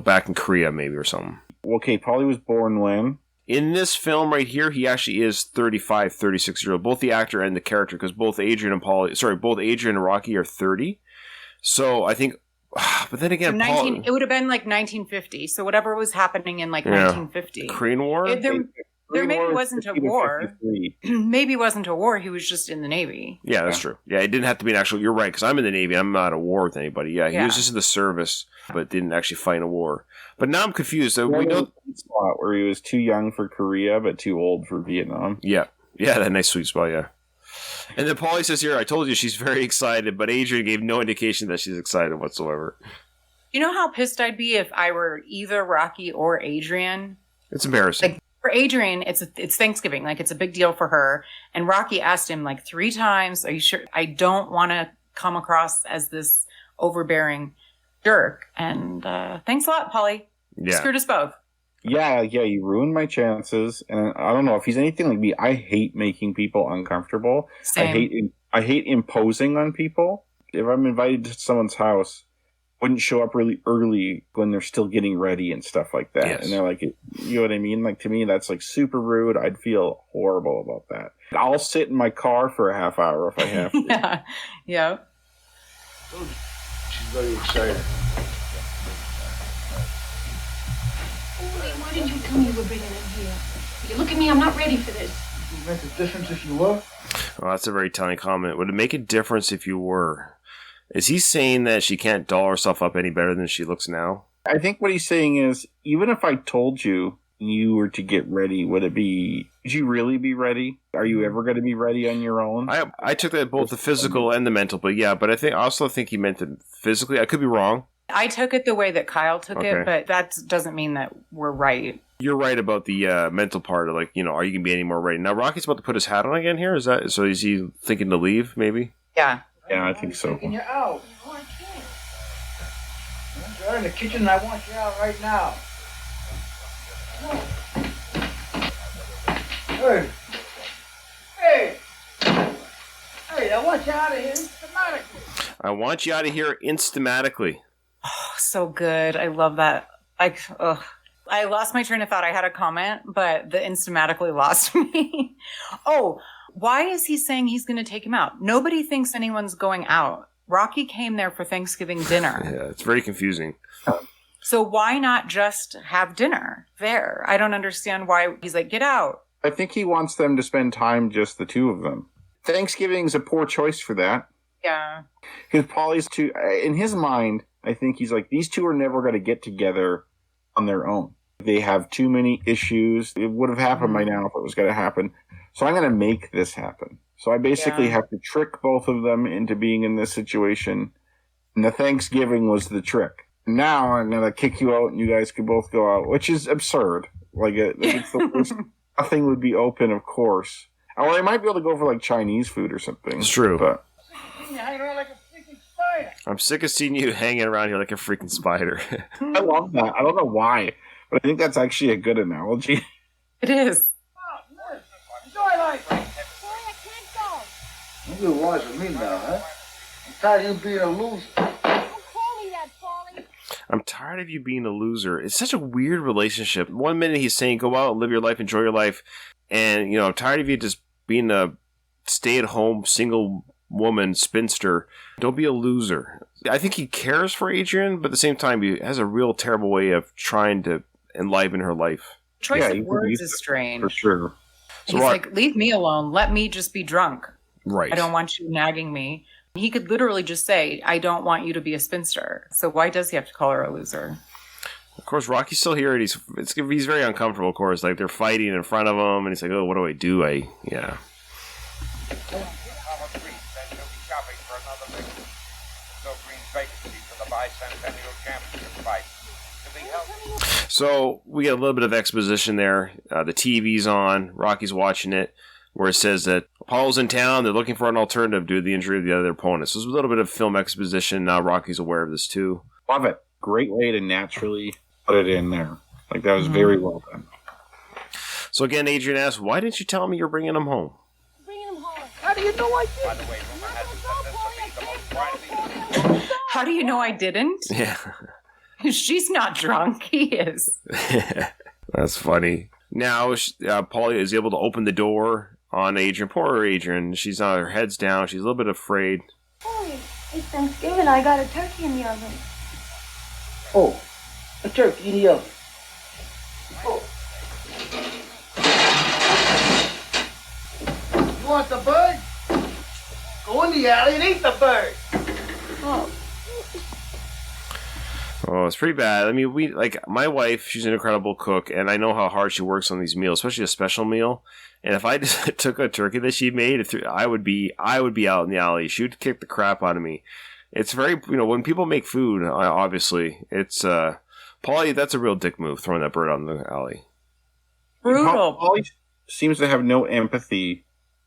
Speaker 2: Back in Korea maybe or something.
Speaker 3: Okay, Paulie was born when?
Speaker 2: In this film right here, he actually is 35, 36 years old. Both the actor and the character, because both Adrian and Rocky are 30. So I think, but then again,
Speaker 4: it would have been like 1950. So whatever was happening in 1950.
Speaker 2: Korean War?
Speaker 4: there maybe wasn't a war. Maybe it wasn't a war. He was just in the Navy.
Speaker 2: Yeah, that's true. Yeah, it didn't have to be an actual. You're right, because I'm in the Navy. I'm not at war with anybody. Yeah, he was just in the service, but didn't actually fight in a war. But now I'm confused. So we know
Speaker 3: spot where he was too young for Korea, but too old for Vietnam.
Speaker 2: Yeah, that nice sweet spot. Yeah. And then Paulie says here, I told you she's very excited, but Adrian gave no indication that she's excited whatsoever.
Speaker 4: You know how pissed I'd be if I were either Rocky or Adrian?
Speaker 2: It's embarrassing.
Speaker 4: Like, for Adrian, it's Thanksgiving. Like, it's a big deal for her. And Rocky asked him like 3 times, are you sure? I don't want to come across as this overbearing jerk. And thanks a lot, Paulie. You screwed us both.
Speaker 3: Yeah, you ruined my chances. And I don't know if he's anything like me. I hate making people uncomfortable.
Speaker 4: Same.
Speaker 3: I hate imposing on people. If I'm invited to someone's house, I wouldn't show up really early when they're still getting ready and stuff like that.
Speaker 2: Yes.
Speaker 3: And they're like, you know what I mean? Like, to me, that's like super rude. I'd feel horrible about that. I'll sit in my car for a half hour if I have to.
Speaker 4: Yeah.
Speaker 7: She's very excited.
Speaker 11: Why did you tell me you were bringing him here? You look at me, I'm not ready for this.
Speaker 10: Would it make a difference if you were?
Speaker 2: Well, that's a very telling comment. Would it make a difference if you were? Is he saying that she can't doll herself up any better than she looks now?
Speaker 3: I think what he's saying is, even if I told you were to get ready, would you really be ready? Are you ever going to be ready on your own?
Speaker 2: I took that both the physical and the mental, but I also think he meant it physically. I could be wrong.
Speaker 4: I took it the way that Kyle took it, but that doesn't mean that we're right.
Speaker 2: You're right about the mental part of, like, are you going to be any more ready? Now, Rocky's about to put his hat on again here? Is he thinking to leave, maybe?
Speaker 4: Yeah.
Speaker 3: Yeah, I think so.
Speaker 10: You're out. No, I can't. You're in the kitchen and I want you out right now. Hey! Hey, I want you out of here instamatically.
Speaker 2: I want you out of here instamatically.
Speaker 4: Oh, so good. I love that. I lost my train of thought. I had a comment, but the instamatically lost me. Oh, why is he saying he's going to take him out? Nobody thinks anyone's going out. Rocky came there for Thanksgiving dinner.
Speaker 2: Yeah, it's very confusing.
Speaker 4: So why not just have dinner there? I don't understand why he's like, get out.
Speaker 3: I think he wants them to spend time, just the two of them. Thanksgiving's a poor choice for that.
Speaker 4: Yeah.
Speaker 3: Because Paulie's too, in his mind, I think he's like, these two are never going to get together on their own. They have too many issues. It would have happened by now if it was going to happen. So I'm going to make this happen. So I basically have to trick both of them into being in this situation. And the Thanksgiving was the trick. Now I'm going to kick you out and you guys can both go out, which is absurd. Like, it's the worst. Nothing would be open, of course. Or I might be able to go for like Chinese food or something.
Speaker 2: It's true.
Speaker 3: But
Speaker 2: I'm sick of seeing you hanging around here like a freaking spider.
Speaker 3: I love that. I don't know why, but I think that's actually a good analogy.
Speaker 4: It is.
Speaker 10: You be wise with me now, huh? I'm tired of you being a loser.
Speaker 2: I'm tired of you being a loser. It's such a weird relationship. One minute he's saying, go out, live your life, enjoy your life. And, I'm tired of you just being a stay-at-home, single woman, spinster. Don't be a loser. I think he cares for Adrian, but at the same time, he has a real terrible way of trying to enliven her life.
Speaker 4: Choice of words is strange.
Speaker 3: For sure.
Speaker 4: So he's like, leave me alone. Let me just be drunk.
Speaker 2: Right.
Speaker 4: I don't want you nagging me. He could literally just say, I don't want you to be a spinster. So why does he have to call her a loser?
Speaker 2: Of course, Rocky's still here, and he's very uncomfortable, of course. Like, they're fighting in front of him, and he's like, oh, what do I do? Yeah. So we get a little bit of exposition there. The TV's on. Rocky's watching it, where it says that Apollo's in town. They're looking for an alternative due to the injury of the other opponent. So there's a little bit of film exposition. Now Rocky's aware of this too.
Speaker 3: Love it. Great way to naturally put it in there. Like, that was very well done.
Speaker 2: So again, Adrian asks, why didn't you tell me you're bringing him home?
Speaker 10: How do you know I did?
Speaker 11: By the way,
Speaker 4: How do you know I didn't?
Speaker 2: Yeah.
Speaker 4: She's not drunk. He is.
Speaker 2: That's funny. Now, Paulie is able to open the door on Adrian. Poor Adrian. She's on her head's down. She's a little bit afraid.
Speaker 11: Paulie, it's Thanksgiving. I got a turkey in the oven.
Speaker 10: Oh, a turkey in the oven. Oh.
Speaker 7: want the bird? Go in the alley and eat the bird. Oh.
Speaker 2: Oh, it's pretty bad. I mean, my wife, she's an incredible cook, and I know how hard she works on these meals, especially a special meal. And if I just took a turkey that she made, I would be out in the alley. She would kick the crap out of me. It's very, when people make food, obviously, it's, Paulie, that's a real dick move, throwing that bird out in the alley.
Speaker 4: Brutal.
Speaker 3: Paulie seems to have no empathy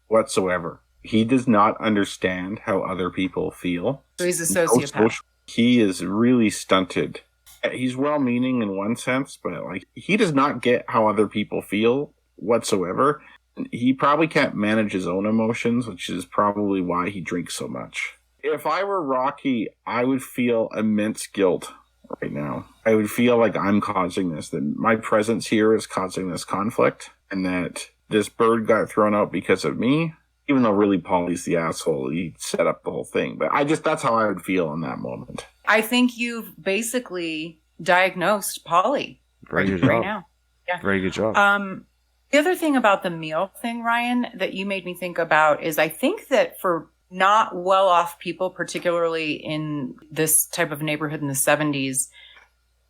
Speaker 3: whatsoever. He does not understand how other people feel.
Speaker 4: So he's a sociopath.
Speaker 3: He is really stunted. He's well-meaning in one sense, but he does not get how other people feel whatsoever. He probably can't manage his own emotions, which is probably why he drinks so much. If I were Rocky, I would feel immense guilt right now. I would feel like I'm causing this, that my presence here is causing this conflict, and that this bird got thrown out because of me. Even though really Paulie's the asshole, he set up the whole thing. But that's how I would feel in that moment.
Speaker 4: I think you've basically diagnosed Paulie
Speaker 2: Very good
Speaker 4: right
Speaker 2: job.
Speaker 4: now. Yeah.
Speaker 2: Very good job.
Speaker 4: The other thing about the meal thing, Ryan, that you made me think about is I think that for not well-off people, particularly in this type of neighborhood in the 70s,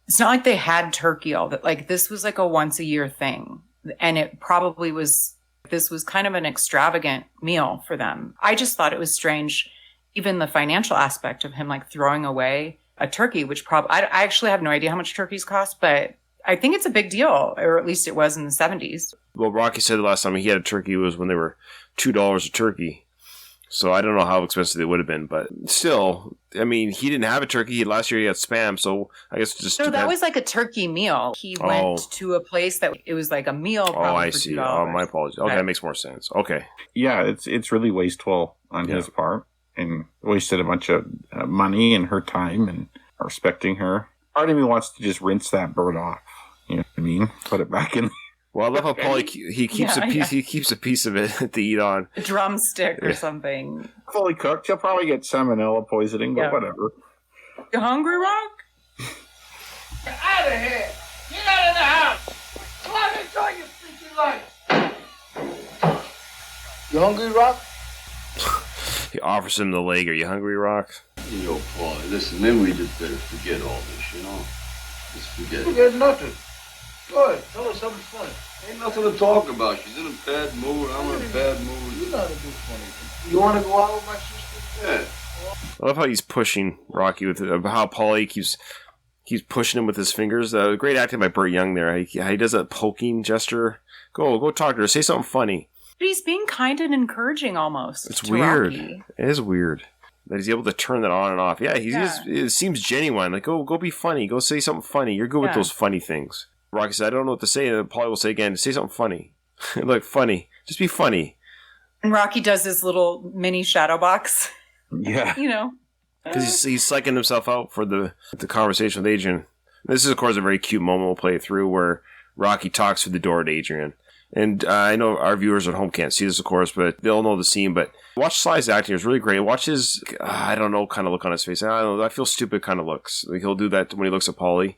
Speaker 4: it's not like they had turkey all that. Like, this was like a once-a-year thing. And it probably was... This was kind of an extravagant meal for them. I just thought it was strange, even the financial aspect of him like throwing away a turkey, which probably, I actually have no idea how much turkeys cost, but I think it's a big deal, or at least it was in the 70s.
Speaker 2: Well, Rocky said the last time he had a turkey was when they were $2 a turkey. So I don't know how expensive they would have been, but still, I mean, he didn't have a turkey. Last year he had Spam, so I guess just...
Speaker 4: So that was like a turkey meal. He went to a place that it was like a meal probably
Speaker 2: I see.
Speaker 4: for $2.
Speaker 2: Oh, my apologies. Okay, that makes more sense. Okay.
Speaker 3: Yeah, it's really wasteful on his part, and wasted a bunch of money and her time and respecting her. Part of me wants to just rinse that bird off. You know what I mean? Put it back in...
Speaker 2: Well, I love how Paulie he keeps a piece. He keeps a piece of it to eat on
Speaker 4: a drumstick or something.
Speaker 3: Fully cooked, he'll probably get salmonella poisoning, but whatever.
Speaker 4: You hungry, Rock?
Speaker 7: Get out of here! Get out of the house! Come on, enjoy your freaking life! You hungry, Rock?
Speaker 2: He offers him the leg. Are you hungry, Rock?
Speaker 1: Yo, Paulie, listen, maybe we just better forget all this, Just forget it.
Speaker 7: Forget nothing. Good. Tell us something funny.
Speaker 1: Ain't nothing to talk about. She's in a bad mood. I'm in a bad mood.
Speaker 7: You know how to do funny. You want to go out with my sister?
Speaker 1: Yeah.
Speaker 2: I love how he's pushing Rocky with how Paulie keeps pushing him with his fingers. Great acting by Burt Young there. He does that poking gesture. Go talk to her. Say something funny.
Speaker 4: But he's being kind and encouraging almost.
Speaker 2: It's
Speaker 4: to
Speaker 2: weird.
Speaker 4: Rocky.
Speaker 2: It is weird that he's able to turn that on and off. Yeah, it seems genuine. Like, go be funny. Go say something funny. You're good with those funny things. Rocky said, I don't know what to say. And Paulie will say again, say something funny. Like, funny. Just be funny.
Speaker 4: And Rocky does this little mini shadow box.
Speaker 3: Yeah.
Speaker 2: Because he's psyching himself out for the conversation with Adrian. This is, of course, a very cute moment we'll play through where Rocky talks through the door to Adrian. And I know our viewers at home can't see this, of course, but they'll know the scene. But watch Sly's acting. It's really great. Watch his, I don't know, kind of look on his face. I don't know. I feel stupid kind of looks. Like he'll do that when he looks at Paulie.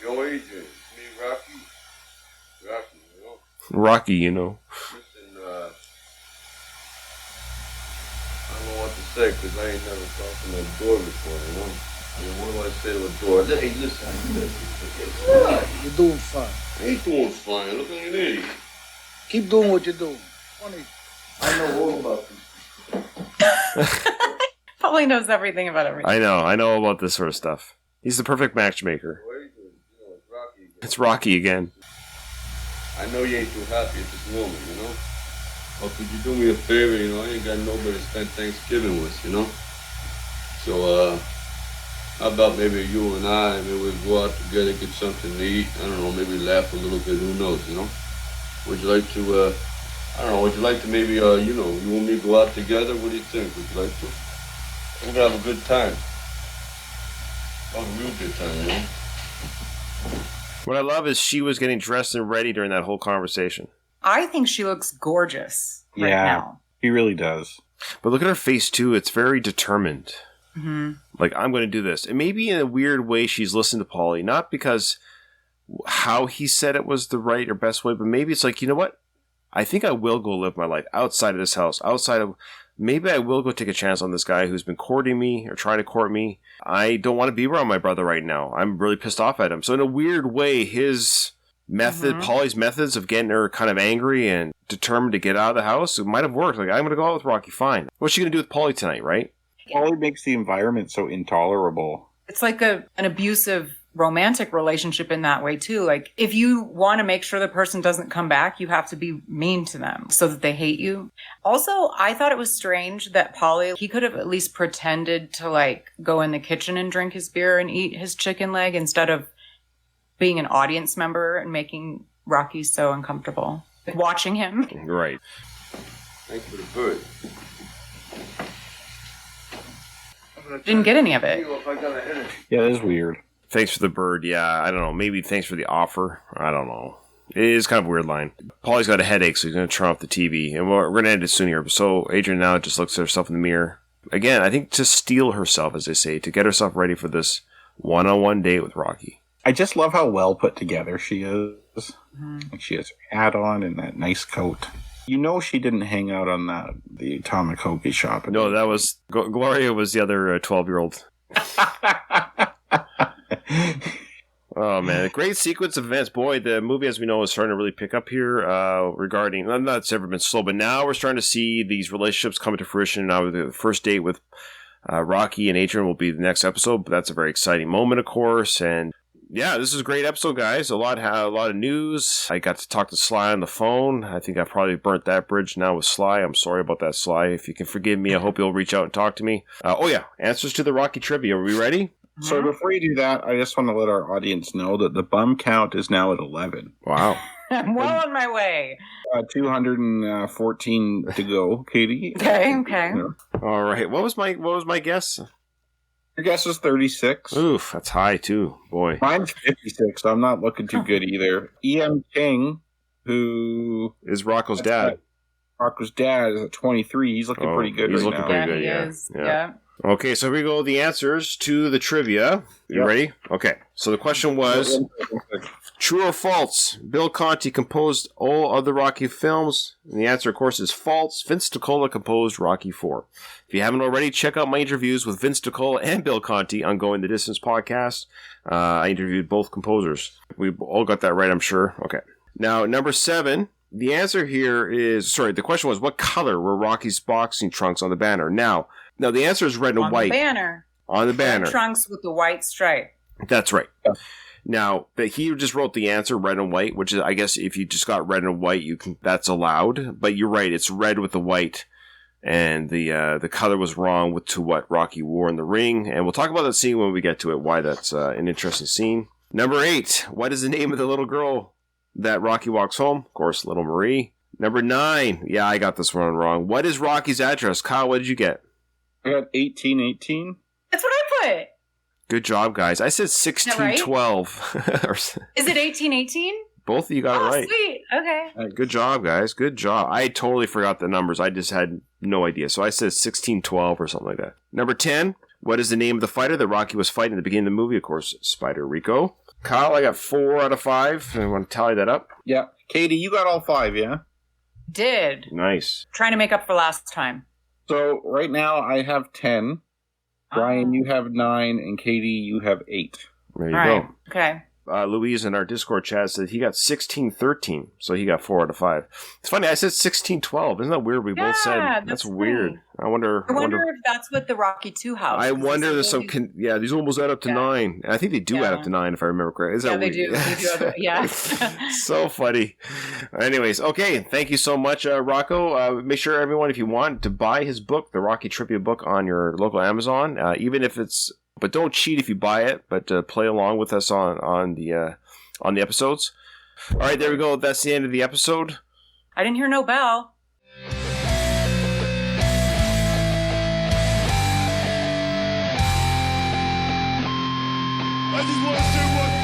Speaker 1: Yo, Adrian, it's me, Rocky.
Speaker 2: Rocky, you know.
Speaker 1: Listen, I don't know what to say because I ain't never talked to no door before, I mean, what do I say to a door? Hey, listen.
Speaker 7: Yeah, you're doing fine.
Speaker 1: I ain't doing fine. Look like an idiot.
Speaker 7: Keep doing what you're doing. Funny. I know all about this.
Speaker 4: Paulie knows everything about everything.
Speaker 2: I know about this sort of stuff. He's the perfect matchmaker. It's Rocky again.
Speaker 1: I know you ain't too happy at this moment, Well, could you do me a favor, I ain't got nobody to spend Thanksgiving with, So, how about maybe you and I, maybe we'll go out together, get something to eat. I don't know, maybe laugh a little bit, who knows, Would you like to, would you like to maybe, you and me go out together? What do you think? Would you like to? We're gonna have a good time. Have a real good time,
Speaker 2: What I love is she was getting dressed and ready during that whole conversation.
Speaker 4: I think she looks gorgeous right now.
Speaker 3: He really does.
Speaker 2: But look at her face, too. It's very determined.
Speaker 4: Mm-hmm.
Speaker 2: Like, I'm going to do this. And maybe in a weird way she's listened to Paulie. Not because how he said it was the right or best way, but maybe it's like, you know what? I think I will go live my life outside of this house, maybe I will go take a chance on this guy who's been courting me or trying to court me. I don't want to be around my brother right now. I'm really pissed off at him. So in a weird way, his method, Paulie's methods of getting her kind of angry and determined to get out of the house, it might have worked. Like, I'm going to go out with Rocky, fine. What's she going to do with Paulie tonight, right?
Speaker 3: Paulie makes the environment so intolerable.
Speaker 4: It's like an abusive romantic relationship in that way too. Like, if you want to make sure the person doesn't come back, you have to be mean to them so that they hate you. Also, I thought it was strange that Paulie, he could have at least pretended to like go in the kitchen and drink his beer and eat his chicken leg instead of being an audience member and making Rocky so uncomfortable. Like, watching him.
Speaker 2: Right.
Speaker 1: Thanks for the bird.
Speaker 4: Didn't get any of it.
Speaker 3: Yeah, that is weird.
Speaker 2: Thanks for the bird. Yeah, I don't know. Maybe thanks for the offer. I don't know. It is kind of a weird line. Paulie's got a headache, so he's going to turn off the TV. And we're going to end it soon here. So Adrian now just looks at herself in the mirror. Again, I think to steel herself, as they say, to get herself ready for this one-on-one date with Rocky.
Speaker 3: I just love how well put together she is. Like, she has her hat on and that nice coat. You know she didn't hang out on the Atomic Hoagie shop.
Speaker 2: No, that was... Gloria was the other 12-year-old. Oh, man. A great sequence of events. Boy, the movie, as we know, is starting to really pick up here regarding... Not it's ever been slow, but now we're starting to see these relationships come to fruition. Now the first date with Rocky and Adrian will be the next episode, but that's a very exciting moment, of course. And yeah, this is a great episode, guys. A lot of news. I got to talk to Sly on the phone. I think I probably burnt that bridge now with Sly. I'm sorry about that, Sly. If you can forgive me, I hope you'll reach out and talk to me. Answers to the Rocky trivia. Are we ready?
Speaker 3: So before you do that, I just want to let our audience know that the bum count is now at 11.
Speaker 2: Wow.
Speaker 4: I'm well on my way.
Speaker 3: 214 to go, Katie.
Speaker 4: Okay.
Speaker 3: Yeah.
Speaker 2: All right. What was my guess?
Speaker 3: Your guess was 36.
Speaker 2: Oof, that's high too. Boy.
Speaker 3: Mine's 56, so I'm not looking too good either. E.M. King, who
Speaker 2: is Rocco's dad.
Speaker 3: Rocco's dad is at 23. He's looking pretty good right now.
Speaker 2: He's looking pretty good,
Speaker 4: he is. Yeah.
Speaker 2: Okay, so here we go. The answers to the trivia. You ready? Okay. So the question was, true or false? Bill Conti composed all other Rocky films. And the answer, of course, is false. Vince DiCola composed Rocky IV. If you haven't already, check out my interviews with Vince DiCola and Bill Conti on Going the Distance podcast. I interviewed both composers. We all got that right, I'm sure. Okay. Now, number 7. The answer here is, the question was, what color were Rocky's boxing trunks on the banner? Now, the answer is red and white.
Speaker 4: On the banner.
Speaker 2: On the banner.
Speaker 4: Red trunks with the white stripe.
Speaker 2: That's right. Yeah. Now, but he just wrote the answer red and white, which is, I guess, if you just got red and white, that's allowed. But you're right, it's red with the white, and the color was wrong to what Rocky wore in the ring. And we'll talk about that scene when we get to it, why that's an interesting scene. Number 8, what is the name of the little girl that Rocky walks home? Of course, Little Marie. Number 9, yeah, I got this one wrong. What is Rocky's address? Kyle, what did you get?
Speaker 3: I got 1818.
Speaker 4: That's what I put.
Speaker 2: Good job, guys. I said 1612.
Speaker 4: Right? Is it 1818?
Speaker 2: Both of you got it right.
Speaker 4: Sweet. Okay.
Speaker 2: Good job, guys. Good job. I totally forgot the numbers. I just had no idea. So I said 1612 or something like that. Number 10. What is the name of the fighter that Rocky was fighting at the beginning of the movie? Of course, Spider Rico. Kyle, I got 4 out of 5. I want to tally that up.
Speaker 3: Yeah. Katie, you got all 5, yeah?
Speaker 4: Did.
Speaker 2: Nice.
Speaker 4: Trying to make up for last time.
Speaker 3: So right now I have 10. Brian, you have 9, and Katie, you have 8.
Speaker 2: There you go.
Speaker 4: Okay.
Speaker 2: Louise in our Discord chat said he got 1613, so he got 4 out of 5. It's funny, I said 1612. Isn't that weird? We both said that's weird.
Speaker 4: Funny.
Speaker 2: I wonder
Speaker 4: if that's what the Rocky 2 house.
Speaker 2: I wonder there's some. These almost add up to 9. I think they do add up to 9 if I remember correctly. Is that
Speaker 4: they do. They do. Yeah.
Speaker 2: So funny. Anyways, okay. Thank you so much, Rocco. Make sure everyone, if you want to buy his book, the Rocky Trivia book, on your local Amazon, even if it's. But don't cheat if you buy it. But play along with us on the episodes. All right, there we go. That's the end of the episode.
Speaker 4: I didn't hear no bell.
Speaker 12: I just want to say one